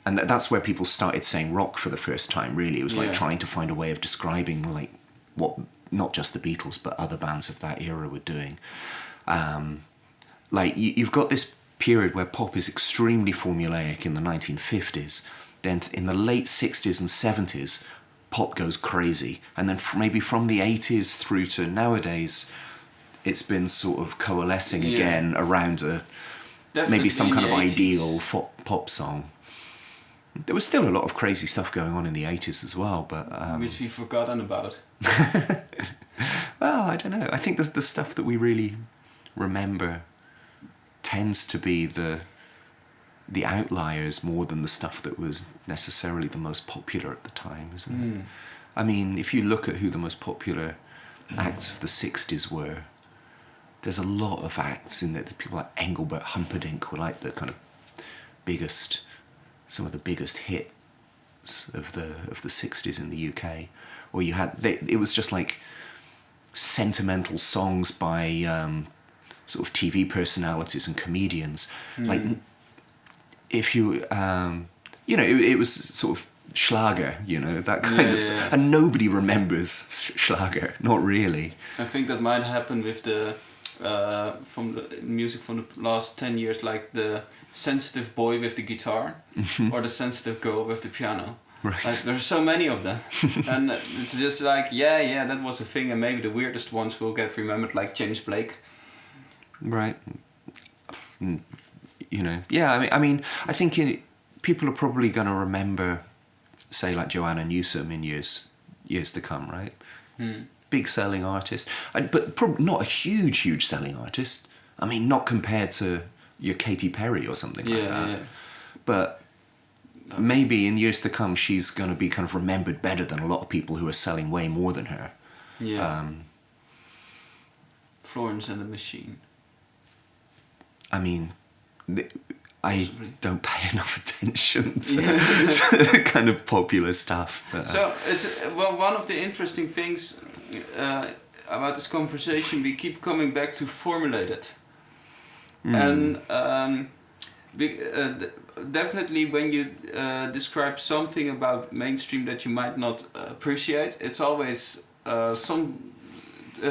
And that's where people started saying rock for the first time, really. It was like trying to find a way of describing like what not just the Beatles but other bands of that era were doing. Like you've got this period where pop is extremely formulaic in the 1950s. Then in the late 60s and 70s, pop goes crazy. And then maybe from the 80s through to nowadays, it's been sort of coalescing again around maybe some kind of 80s. ideal pop song. There was still a lot of crazy stuff going on in the 80s as well, but which we've forgotten about. Well, I don't know. I think the stuff that we really remember tends to be the outliers more than the stuff that was necessarily the most popular at the time, isn't it? I mean, if you look at who the most popular acts of the 60s were, there's a lot of acts in there. People like Engelbert Humperdinck were like the kind of some of the biggest hits of the 60s in the UK. Or you had, it was just like sentimental songs by sort of TV personalities and comedians. Like, if you, it was sort of Schlager, that kind of stuff. And nobody remembers Schlager, not really. I think that might happen with the from the music from the last 10 years, like the sensitive boy with the guitar or the sensitive girl with the piano. Right. Like, there's so many of them. And it's just like, yeah, that was a thing, and maybe the weirdest ones will get remembered, like James Blake. Right. You know, yeah, I mean, I think people are probably going to remember, say, like Joanna Newsom in years to come, right? Big selling artist, but probably not a huge selling artist. I mean, not compared to your Katy Perry or something like that. Yeah. But maybe in years to come, she's going to be kind of remembered better than a lot of people who are selling way more than her. Yeah. Florence and the Machine. I mean, I don't pay enough attention to kind of popular stuff. But, so it's one of the interesting things about this conversation. We keep coming back to formulated, and definitely when you describe something about mainstream that you might not appreciate, it's always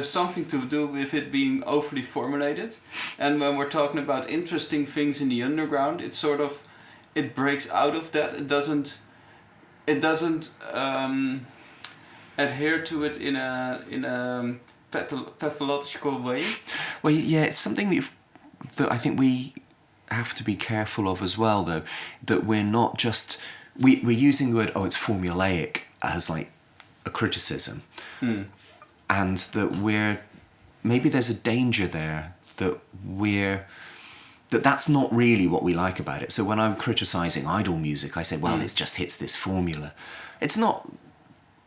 something to do with it being overly formulated. And when we're talking about interesting things in the underground, it sort of, it breaks out of that. It doesn't adhere to it in a pathological way. Well, yeah, it's something that I think we have to be careful of as well, though, that we're not just we're using the word it's formulaic as like a criticism. And that maybe there's a danger there that's not really what we like about it. So when I'm criticising idol music, I say, well, it just hits this formula. It's not,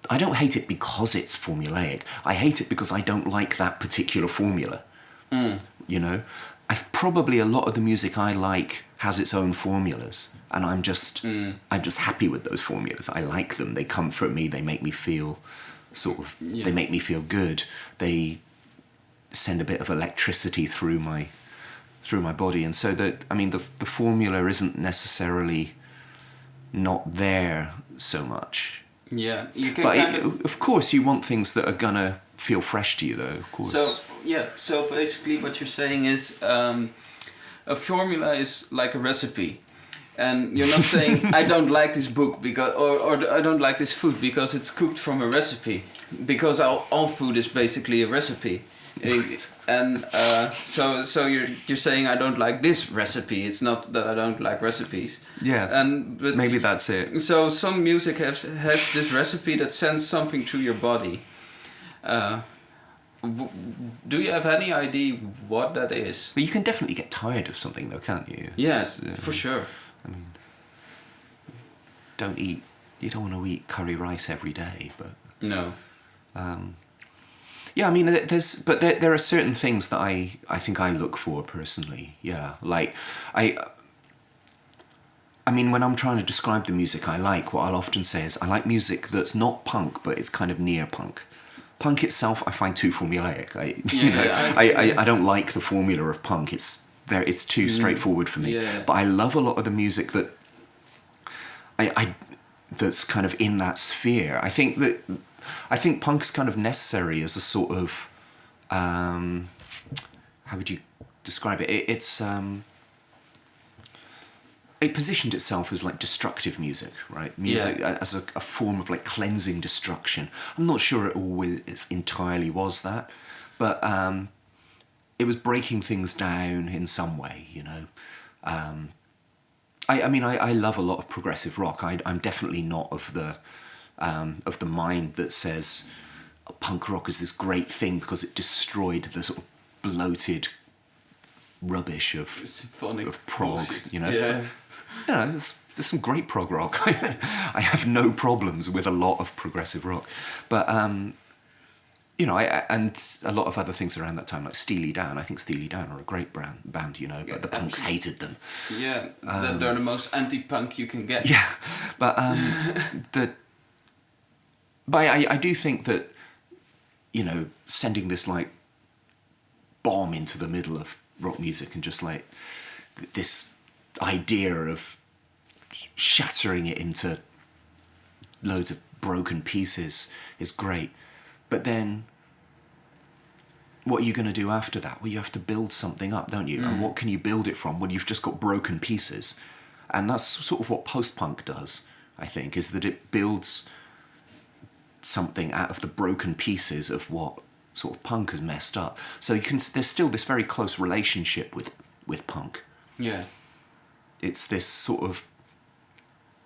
I don't hate it because it's formulaic. I hate it because I don't like that particular formula. You know? Probably a lot of the music I like has its own formulas, and I'm just happy with those formulas. I like them. They comfort me. They make me feel they make me feel good. They send a bit of electricity through my body, and so that, I mean, the formula isn't necessarily not there so much. Yeah, you can. But of course, you want things that are gonna feel fresh to you, though. Of course. So basically, what you're saying is a formula is like a recipe. And you're not saying I don't like this book because or I don't like this food because it's cooked from a recipe, because all food is basically a recipe. Right. And so you're saying I don't like this recipe. It's not that I don't like recipes. Yeah. But maybe that's it. So some music has this recipe that sends something through your body. Do you have any idea what that is? But you can definitely get tired of something, though, can't you? Yeah, for sure. I mean, you don't want to eat curry rice every day, but... No. Yeah, I mean, there are certain things that I think I look for personally, yeah. Like, I mean, when I'm trying to describe the music I like, what I'll often say is I like music that's not punk, but it's kind of near punk. Punk itself, I find too formulaic. I don't like the formula of punk. It's too straightforward for me. Yeah. But I love a lot of the music that that's kind of in that sphere. I think punk's kind of necessary as a sort of how would you describe it? It positioned itself as like destructive music, right? Music as a form of like cleansing destruction. I'm not sure it always entirely was that, but it was breaking things down in some way, you know. I mean, I love a lot of progressive rock. I'm definitely not of the mind that says punk rock is this great thing because it destroyed the sort of bloated rubbish of prog, bullshit. You know. Yeah. So, you know, there's some great prog rock. I have no problems with a lot of progressive rock, but you know, and a lot of other things around that time, like Steely Dan. I think Steely Dan are a great band, you know, but the punks hated them. Yeah, they're the most anti-punk you can get. Yeah, but I do think that, you know, sending this like bomb into the middle of rock music and just like this idea of shattering it into loads of broken pieces is great. But then what are you going to do after that? Well, you have to build something up, don't you? And what can you build it from? Well, you've just got broken pieces. And that's sort of what post-punk does, I think, is that it builds something out of the broken pieces of what sort of punk has messed up. So there's still this very close relationship with punk. Yeah. It's this sort of...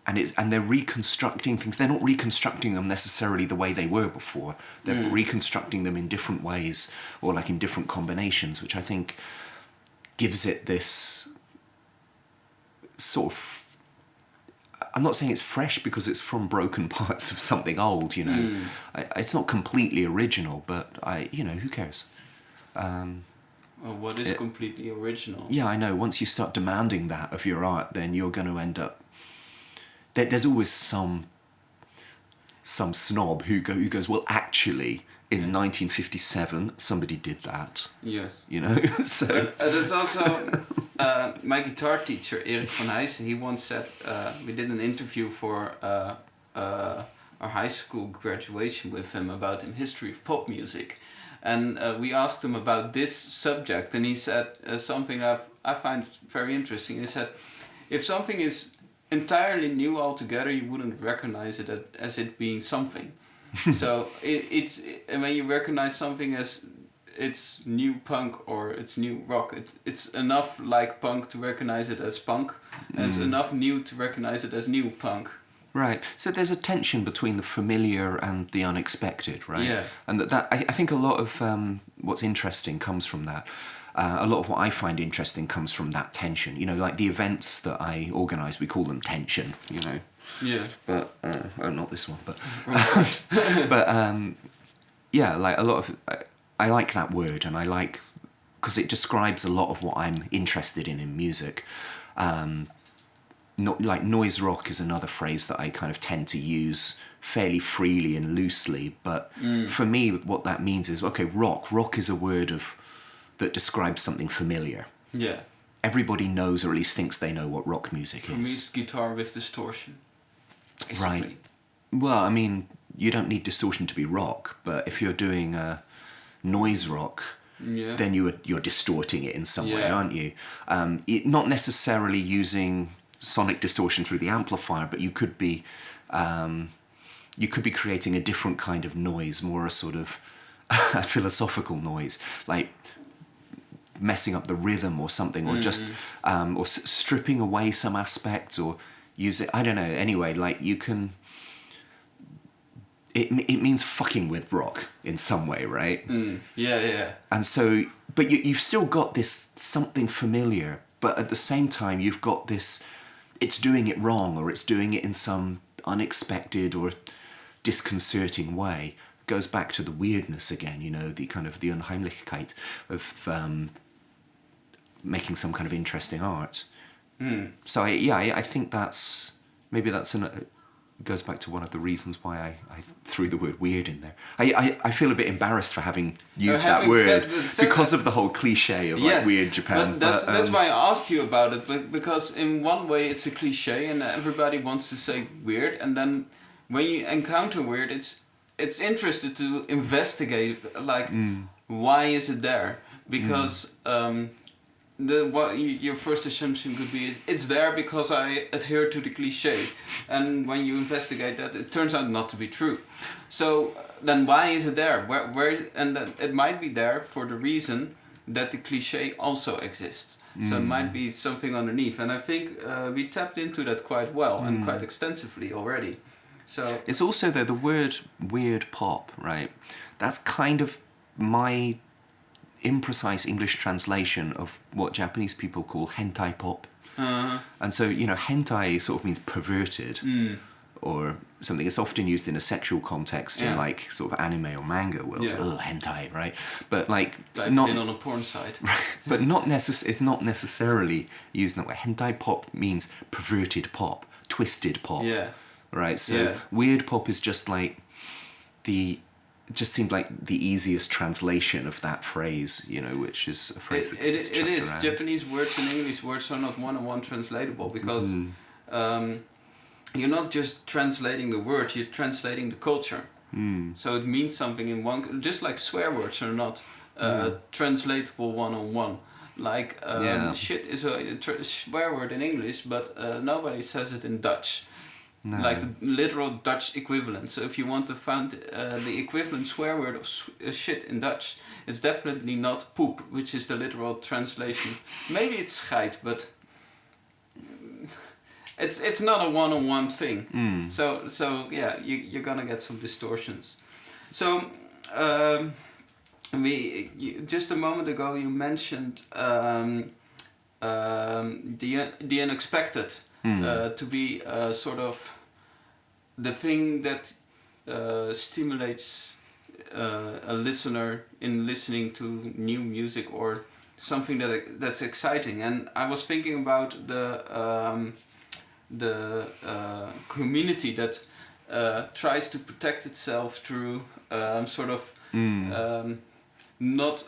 And they're reconstructing things. They're not reconstructing them necessarily the way they were before. They're reconstructing them in different ways, or like in different combinations, which I think gives it this sort of... I'm not saying it's fresh because it's from broken parts of something old, you know. It's not completely original, but who cares? Well, what is completely original? Yeah, I know. Once you start demanding that of your art, then you're going to end up... There's always some snob who goes, well, actually, in 1957, somebody did that. Yes. You know? So there's also my guitar teacher, Erik van Heijsen, he once said, we did an interview for our high school graduation with him about the history of pop music. And we asked him about this subject, and he said something I find very interesting. He said, if something is entirely new altogether, you wouldn't recognize it as it being something. So it's when you recognize something as it's new punk or it's new rock, it's enough like punk to recognize it as punk, and it's enough new to recognize it as new punk. Right. So there's a tension between the familiar and the unexpected, right? Yeah. And I think a lot of what's interesting comes from that. A lot of what I find interesting comes from that tension. You know, like the events that I organise, we call them tension, you know. Yeah. But, not this one, but... yeah, like a lot of... I like that word, and I like... Because it describes a lot of what I'm interested in music. Not like noise rock is another phrase that I kind of tend to use fairly freely and loosely, but for me, what that means is, okay, rock is a word that describes something familiar. Yeah. Everybody knows, or at least thinks they know, what rock music is. For me, it's guitar with distortion. Basically. Right. Well, I mean, you don't need distortion to be rock, but if you're doing noise rock, then you're distorting it in some way, aren't you? Not necessarily using sonic distortion through the amplifier, but you could be creating a different kind of noise, more a sort of philosophical noise, like messing up the rhythm or something, or just or stripping away some aspects, or use it, I don't know, anyway, like you can... It means fucking with rock in some way, right? Yeah. And so, but you've still got this something familiar, but at the same time you've got this, it's doing it wrong, or it's doing it in some unexpected or disconcerting way. It goes back to the weirdness again, you know, the kind of the Unheimlichkeit of making some kind of interesting art. So I think maybe that's goes back to one of the reasons why I threw the word weird in there. I feel a bit embarrassed for having used that word because of the whole cliche of like weird Japan. But that's why I asked you about it, because in one way it's a cliche and everybody wants to say weird, and then when you encounter weird, it's interesting to investigate, like why is it there? Because your first assumption could be it's there because I adhere to the cliche, and when you investigate that, it turns out not to be true. So then why is it there? Where and then it might be there for the reason that the cliche also exists. So it might be something underneath, and I think we tapped into that quite well and quite extensively already. So it's also the word weird pop, right? That's kind of my imprecise English translation of what Japanese people call hentai pop. And so, you know, hentai sort of means perverted or something. It's often used in a sexual context in like sort of anime or manga world. Oh, hentai, right? But like not in on a porn site. But it's not necessarily used in that way. Hentai pop means perverted pop, twisted pop. Yeah. Right? So weird pop is just like it just seemed like the easiest translation of that phrase, you know, which is a phrase that gets chucked around. Japanese words and English words are not one-on-one translatable, because you're not just translating the word, you're translating the culture. So it means something in one... Just like swear words are not translatable one-on-one. Like shit is a swear word in English, but nobody says it in Dutch. No. Like the literal Dutch equivalent. So if you want to find the equivalent swear word of shit in Dutch, it's definitely not poep, which is the literal translation. Maybe it's scheid, but it's not a one-on-one thing. So yeah, you're gonna get some distortions. So just a moment ago you mentioned the unexpected to be sort of the thing that stimulates a listener in listening to new music or something that's exciting. And I was thinking about the community that tries to protect itself through sort of not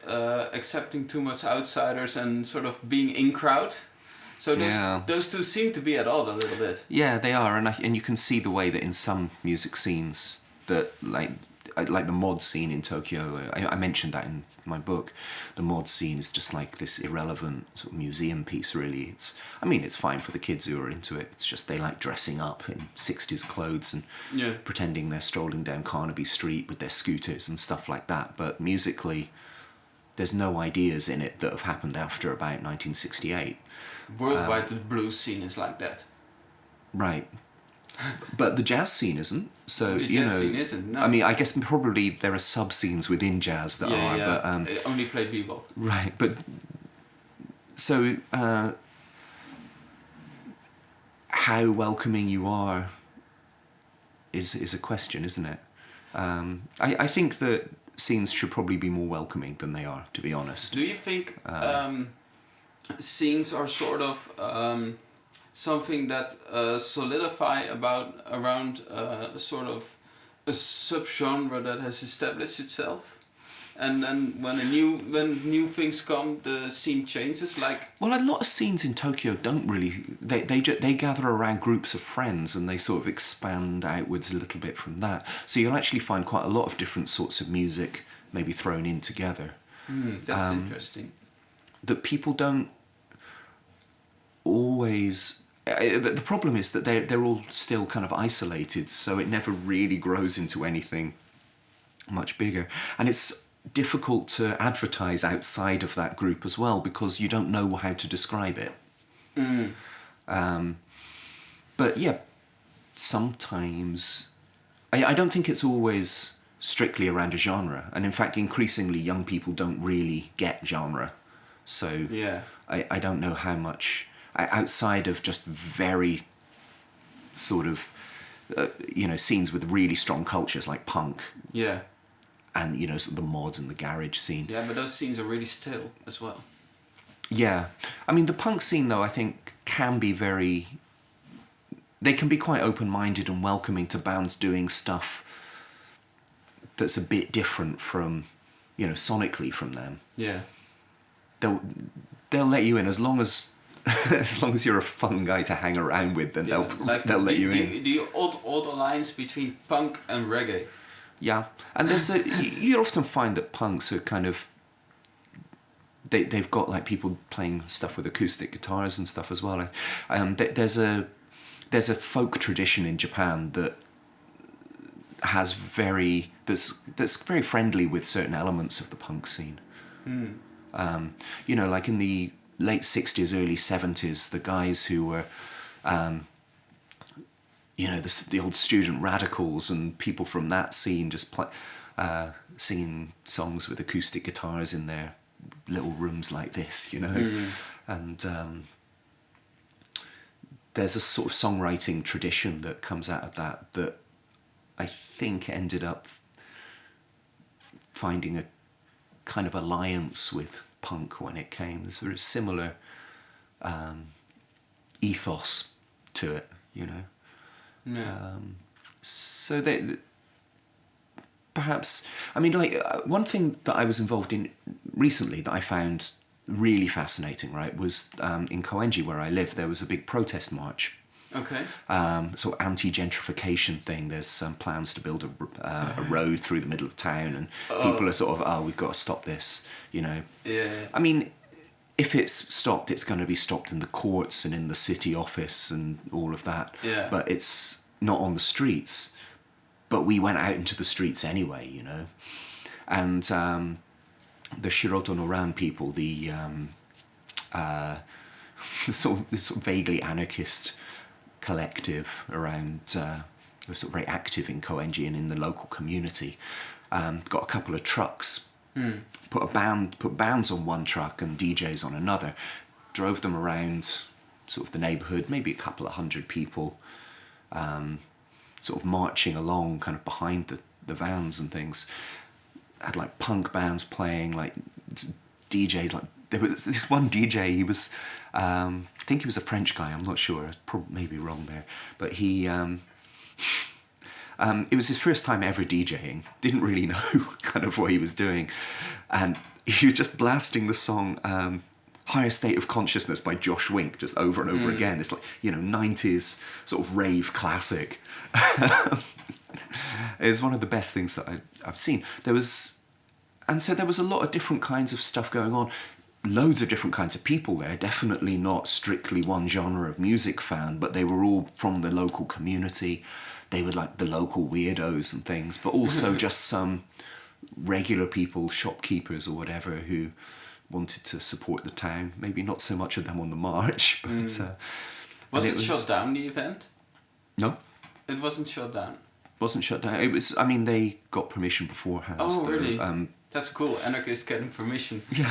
accepting too much outsiders and sort of being in crowd. So those two seem to be at odds a little bit. Yeah, they are, and you can see the way that in some music scenes that like the mod scene in Tokyo. I mentioned that in my book. The mod scene is just like this irrelevant sort of museum piece. Really, it's fine for the kids who are into it. It's just they like dressing up in 60s clothes and pretending they're strolling down Carnaby Street with their scooters and stuff like that. But musically, there's no ideas in it that have happened after about 1968. Worldwide, the blues scene is like that. Right. But the jazz scene isn't. So, the jazz scene isn't, no. I mean, I guess probably there are sub-scenes within jazz that are, but... They only play bebop. Right, but... So, how welcoming you are is a question, isn't it? I think that scenes should probably be more welcoming than they are, to be honest. Do you think scenes are sort of something that solidify around sort of a subgenre that has established itself? And then when new things come, the scene changes. Well, a lot of scenes in Tokyo don't really. They gather around groups of friends and they sort of expand outwards a little bit from that. So you'll actually find quite a lot of different sorts of music maybe thrown in together. That's interesting. That people don't always. The problem is that they're all still kind of isolated, so it never really grows into anything much bigger, and it's difficult to advertise outside of that group as well because you don't know how to describe it. But yeah, sometimes I don't think it's always strictly around a genre, and in fact increasingly young people don't really get genre, so I don't know how much outside of just very sort of scenes with really strong cultures like punk and sort of the mods and the garage scene. Yeah, but those scenes are really still as well. Yeah. I mean, the punk scene, though, I think can be they can be quite open-minded and welcoming to bands doing stuff that's a bit different from, sonically from them. Yeah. They'll let you in as long as you're a fun guy to hang around with, then they'll let you in. Do you odd alliance between punk and reggae? Yeah, and you often find that punks are kind of they've got like people playing stuff with acoustic guitars and stuff as well. There's a folk tradition in Japan that has that's very friendly with certain elements of the punk scene. Like in the late 60s, early 70s, the guys who were the old student radicals and people from that scene just singing songs with acoustic guitars in their little rooms like this, and there's a sort of songwriting tradition that comes out of that I think ended up finding a kind of alliance with punk when it came. There's a very similar ethos to it, Yeah. So they perhaps, I mean, like one thing that I was involved in recently that I found really fascinating, right, was in Koenji, where I live, there was a big protest march Okay. Sort of anti-gentrification thing. There's some plans to build a road through the middle of town, and people are sort of, oh, we've got to stop this, you know. Yeah. I mean, if it's stopped, it's going to be stopped in the courts and in the city office and all of that. Yeah. But it's not on the streets. But we went out into the streets anyway, you know. And the Shiroto Noran people, this sort of vaguely anarchist collective around, were sort of very active in Koenji and in the local community, got a couple of trucks, put bands on one truck and DJs on another, drove them around sort of the neighbourhood, maybe a couple of hundred people, sort of marching along kind of behind the vans and things. Had like punk bands playing, like DJs, like there was this one DJ, he was, I think he was a French guy, I'm not sure, maybe wrong there, but he, it was his first time ever DJing, didn't really know kind of what he was doing, and he was just blasting the song Higher State of Consciousness by Josh Wink just over and over again. It's like, you know, 90s sort of rave classic. It's one of the best things that I've seen. There was a lot of different kinds of stuff going on. Loads of different kinds of people there, definitely not strictly one genre of music fan, but they were all from the local community. They were like the local weirdos and things, but also just some regular people, shopkeepers or whatever, who wanted to support the town. Maybe not so much of them on the march, but... Was it shut down, the event? No. It wasn't shut down? Wasn't shut down. It was, I mean, they got permission beforehand. Oh, really? That's cool. Anarchists getting permission. Yeah.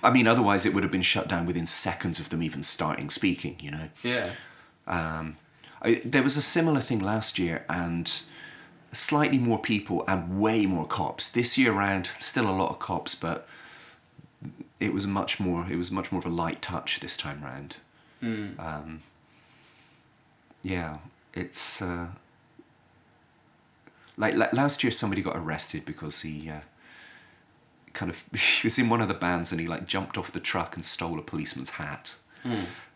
I mean, otherwise it would have been shut down within seconds of them even starting speaking, you know? Yeah. There was a similar thing last year, and slightly more people and way more cops. This year round, still a lot of cops, but it was much more of a light touch this time round. Yeah, it's... Like last year, somebody got arrested because he he was in one of the bands and he like jumped off the truck and stole a policeman's hat.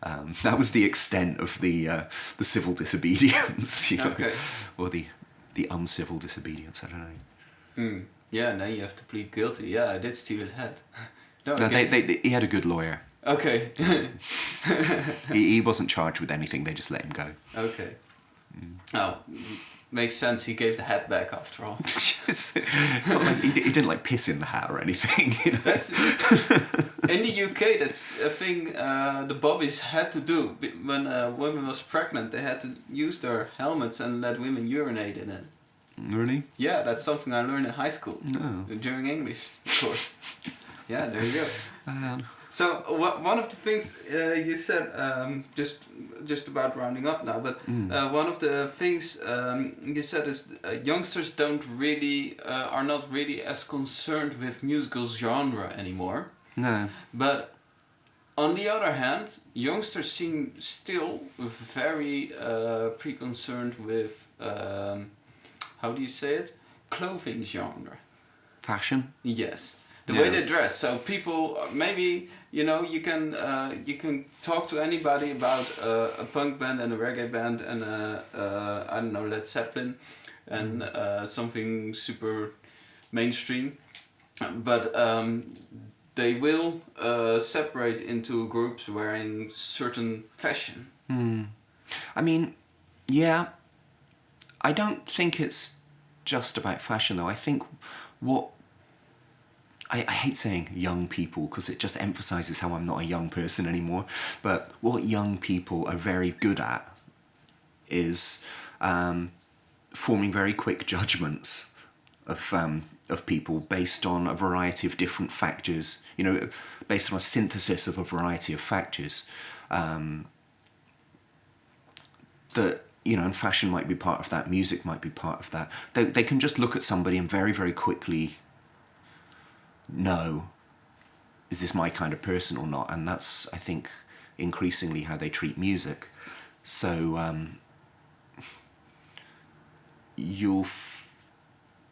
That was the extent of the civil disobedience, you know, okay. or the uncivil disobedience. I don't know. Yeah, now you have to plead guilty. Yeah, I did steal his hat. No, he had a good lawyer. Okay. he wasn't charged with anything. They just let him go. Okay. Oh. Makes sense. He gave the hat back after all. It's not like he didn't like piss in the hat or anything. You know? That's in the UK. That's a thing the bobbies had to do when a woman was pregnant. They had to use their helmets and let women urinate in it. Really? Yeah, that's something I learned in high school. No. During English, of course. Yeah, there you go. So one of the things you said, just about rounding up now, but one of the things you said is youngsters are not really as concerned with musical genre anymore. No. But on the other hand, youngsters seem still very pre-concerned with how do you say it? Clothing genre. Fashion? Yes. The way they dress. So people, maybe, you know, you can talk to anybody about a punk band and a reggae band and I don't know, Led Zeppelin and something super mainstream. But they will separate into groups wearing certain fashion. I mean, yeah. I don't think it's just about fashion though. I think what... I hate saying young people because it just emphasises how I'm not a young person anymore. But what young people are very good at is forming very quick judgments of people based on a variety of different factors. You know, based on a synthesis of a variety of factors. That, you know, and fashion might be part of that. Music might be part of that. They can just look at somebody and very, very quickly know, is this my kind of person or not? And that's, I think, increasingly how they treat music. So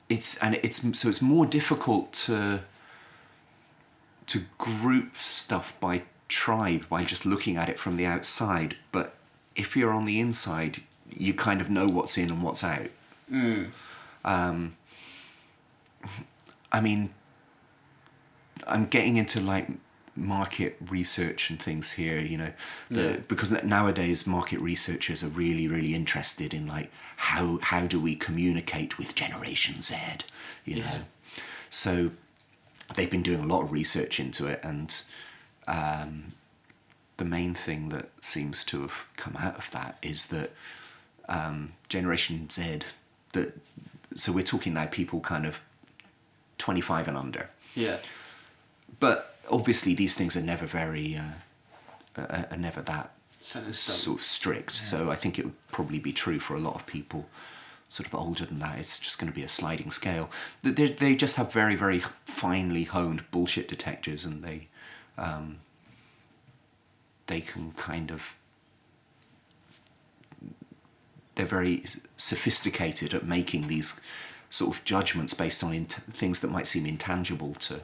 it's more difficult to group stuff by tribe by just looking at it from the outside, but if you're on the inside, you kind of know what's in and what's out. I mean, I'm getting into like market research and things here, you know, because nowadays market researchers are really, really interested in like how do we communicate with Generation Z, you know. So they've been doing a lot of research into it, and the main thing that seems to have come out of that is that Generation Z, so we're talking now people kind of 25 and under. Yeah. But obviously these things are never very, are never that sort of strict. Yeah. So I think it would probably be true for a lot of people sort of older than that. It's just going to be a sliding scale. They just have very, very finely honed bullshit detectors, and they can kind of, they're very sophisticated at making these sort of judgments based on things that might seem intangible to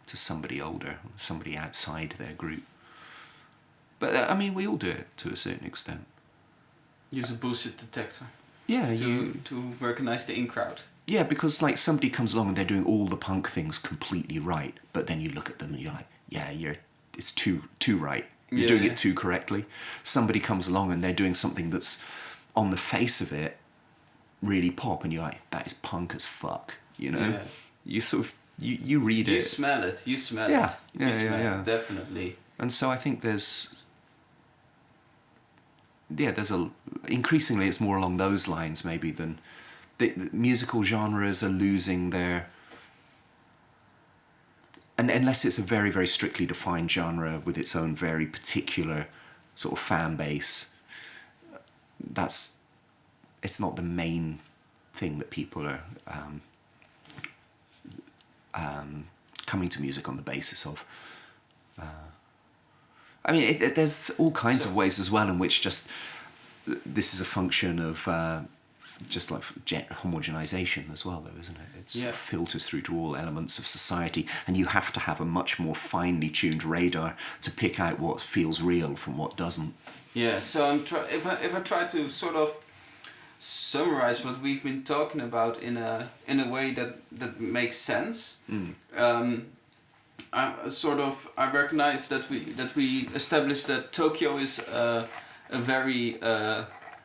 somebody older, somebody outside their group. But I mean, we all do it to a certain extent. Use a bullshit detector. Yeah, to recognize the in crowd. Yeah, because like somebody comes along and they're doing all the punk things completely right, but then you look at them and you're like, yeah, it's too right. You're doing it too correctly. Somebody comes along and they're doing something that's on the face of it really pop, and you're like, that is punk as fuck, you know. Yeah. You sort of you read it. You smell it. You smell it. Yeah, definitely. And so I think there's increasingly it's more along those lines maybe than the musical genres are losing their, and unless it's a very, very strictly defined genre with its own very particular sort of fan base, it's not the main thing that people are coming to music on the basis of. I mean, there's all kinds of ways as well in which just this is a function of just like homogenization as well, though, isn't it? It filters through to all elements of society, and you have to have a much more finely tuned radar to pick out what feels real from what doesn't. Yeah, so if I try to sort of summarize what we've been talking about in a way that makes sense. I recognize that we established that Tokyo is a very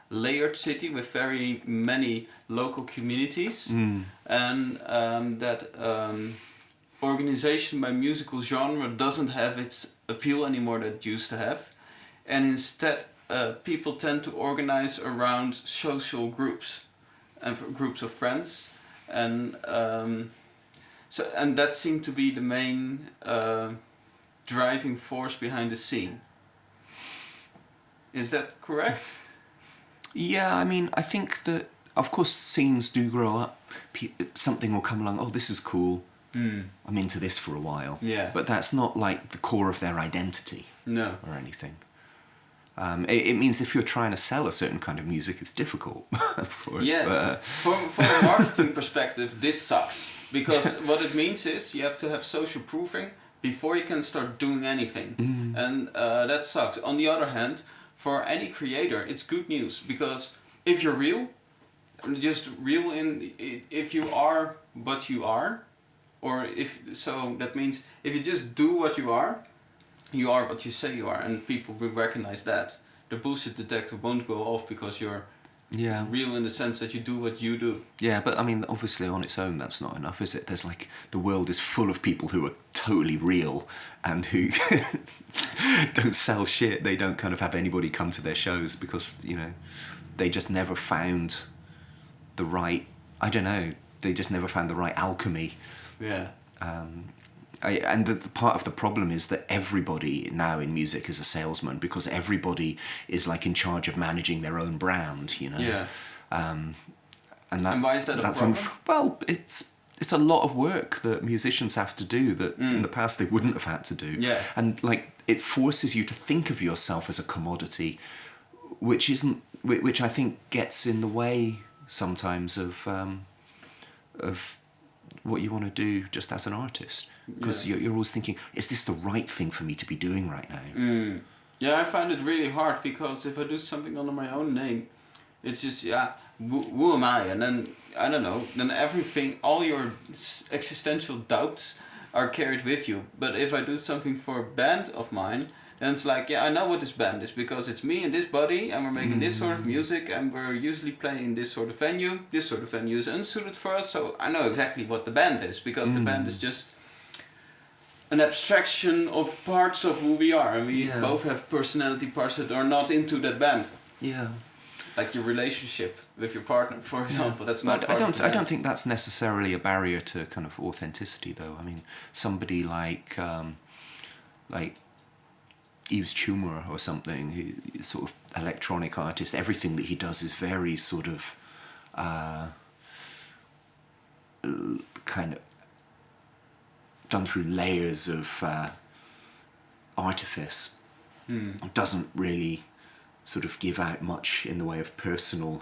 layered city with very many local communities, and that organization by musical genre doesn't have its appeal anymore that it used to have, and instead people tend to organize around social groups and groups of friends, and and that seemed to be the main driving force behind the scene. Is that correct? Yeah, I mean, I think that, of course, scenes do grow up. Something will come along, oh, this is cool, I'm into this for a while. Yeah. But that's not like the core of their identity. No. Or anything. It means if you're trying to sell a certain kind of music, it's difficult, of course. Yeah, but, from a marketing perspective, this sucks. Because what it means is you have to have social proofing before you can start doing anything. And that sucks. On the other hand, for any creator, it's good news. Because if you're real, just real if you are what you are, or that means if you just do what you are what you say you are, and people will recognize that. The bullshit detector won't go off because you're real in the sense that you do what you do. Yeah, but I mean, obviously on its own that's not enough, is it? There's like, the world is full of people who are totally real and who don't sell shit. They don't kind of have anybody come to their shows because, you know, they just never found the right, I don't know, they just never found the right alchemy. Yeah. And the part of the problem is that everybody now in music is a salesman, because everybody is like in charge of managing their own brand, you know. Yeah. And why is that a problem? Well, it's a lot of work that musicians have to do that in the past they wouldn't have had to do. Yeah. And like, it forces you to think of yourself as a commodity, which I think gets in the way sometimes of what you want to do just as an artist, because you're always thinking, is this the right thing for me to be doing right now? Yeah, I find it really hard because if I do something under my own name, it's just, who am I? And then, I don't know, then everything, all your existential doubts are carried with you. But if I do something for a band of mine, then it's like, I know what this band is because it's me and this buddy and we're making this sort of music and we're usually playing in this sort of venue. This sort of venue is unsuited for us, so I know exactly what the band is because the band is just an abstraction of parts of who we are, and we both have personality parts that are not into that band. Yeah. Like your relationship with your partner, for example, that's not. I don't think that's necessarily a barrier to kind of authenticity, though. I mean, somebody like Yves Tumor or something, who sort of electronic artist. Everything that he does is very sort of kind of done through layers of artifice. Doesn't really sort of give out much in the way of personal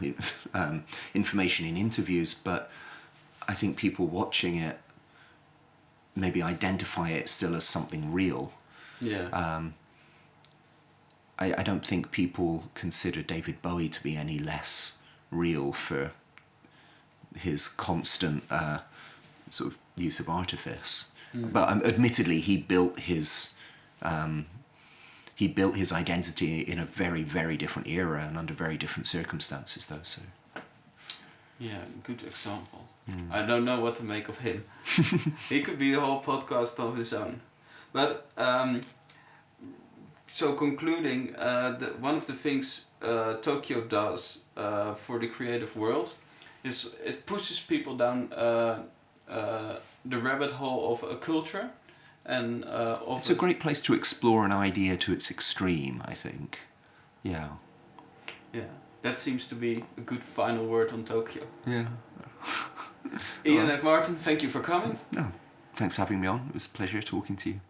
information in interviews, but I think people watching it maybe identify it still as something real. Yeah. I don't think people consider David Bowie to be any less real for his constant sort of use of artifice. But admittedly, he built his identity in a very, very different era and under very different circumstances, though. So. Yeah, good example. I don't know what to make of him. He could be a whole podcast on his own. But so concluding, one of the things Tokyo does for the creative world is it pushes people down the rabbit hole of a culture. And it's a great place to explore an idea to its extreme, I think. Yeah. Yeah, that seems to be a good final word on Tokyo. Yeah. Ian and Martin, thank you for coming. No, thanks for having me on. It was a pleasure talking to you.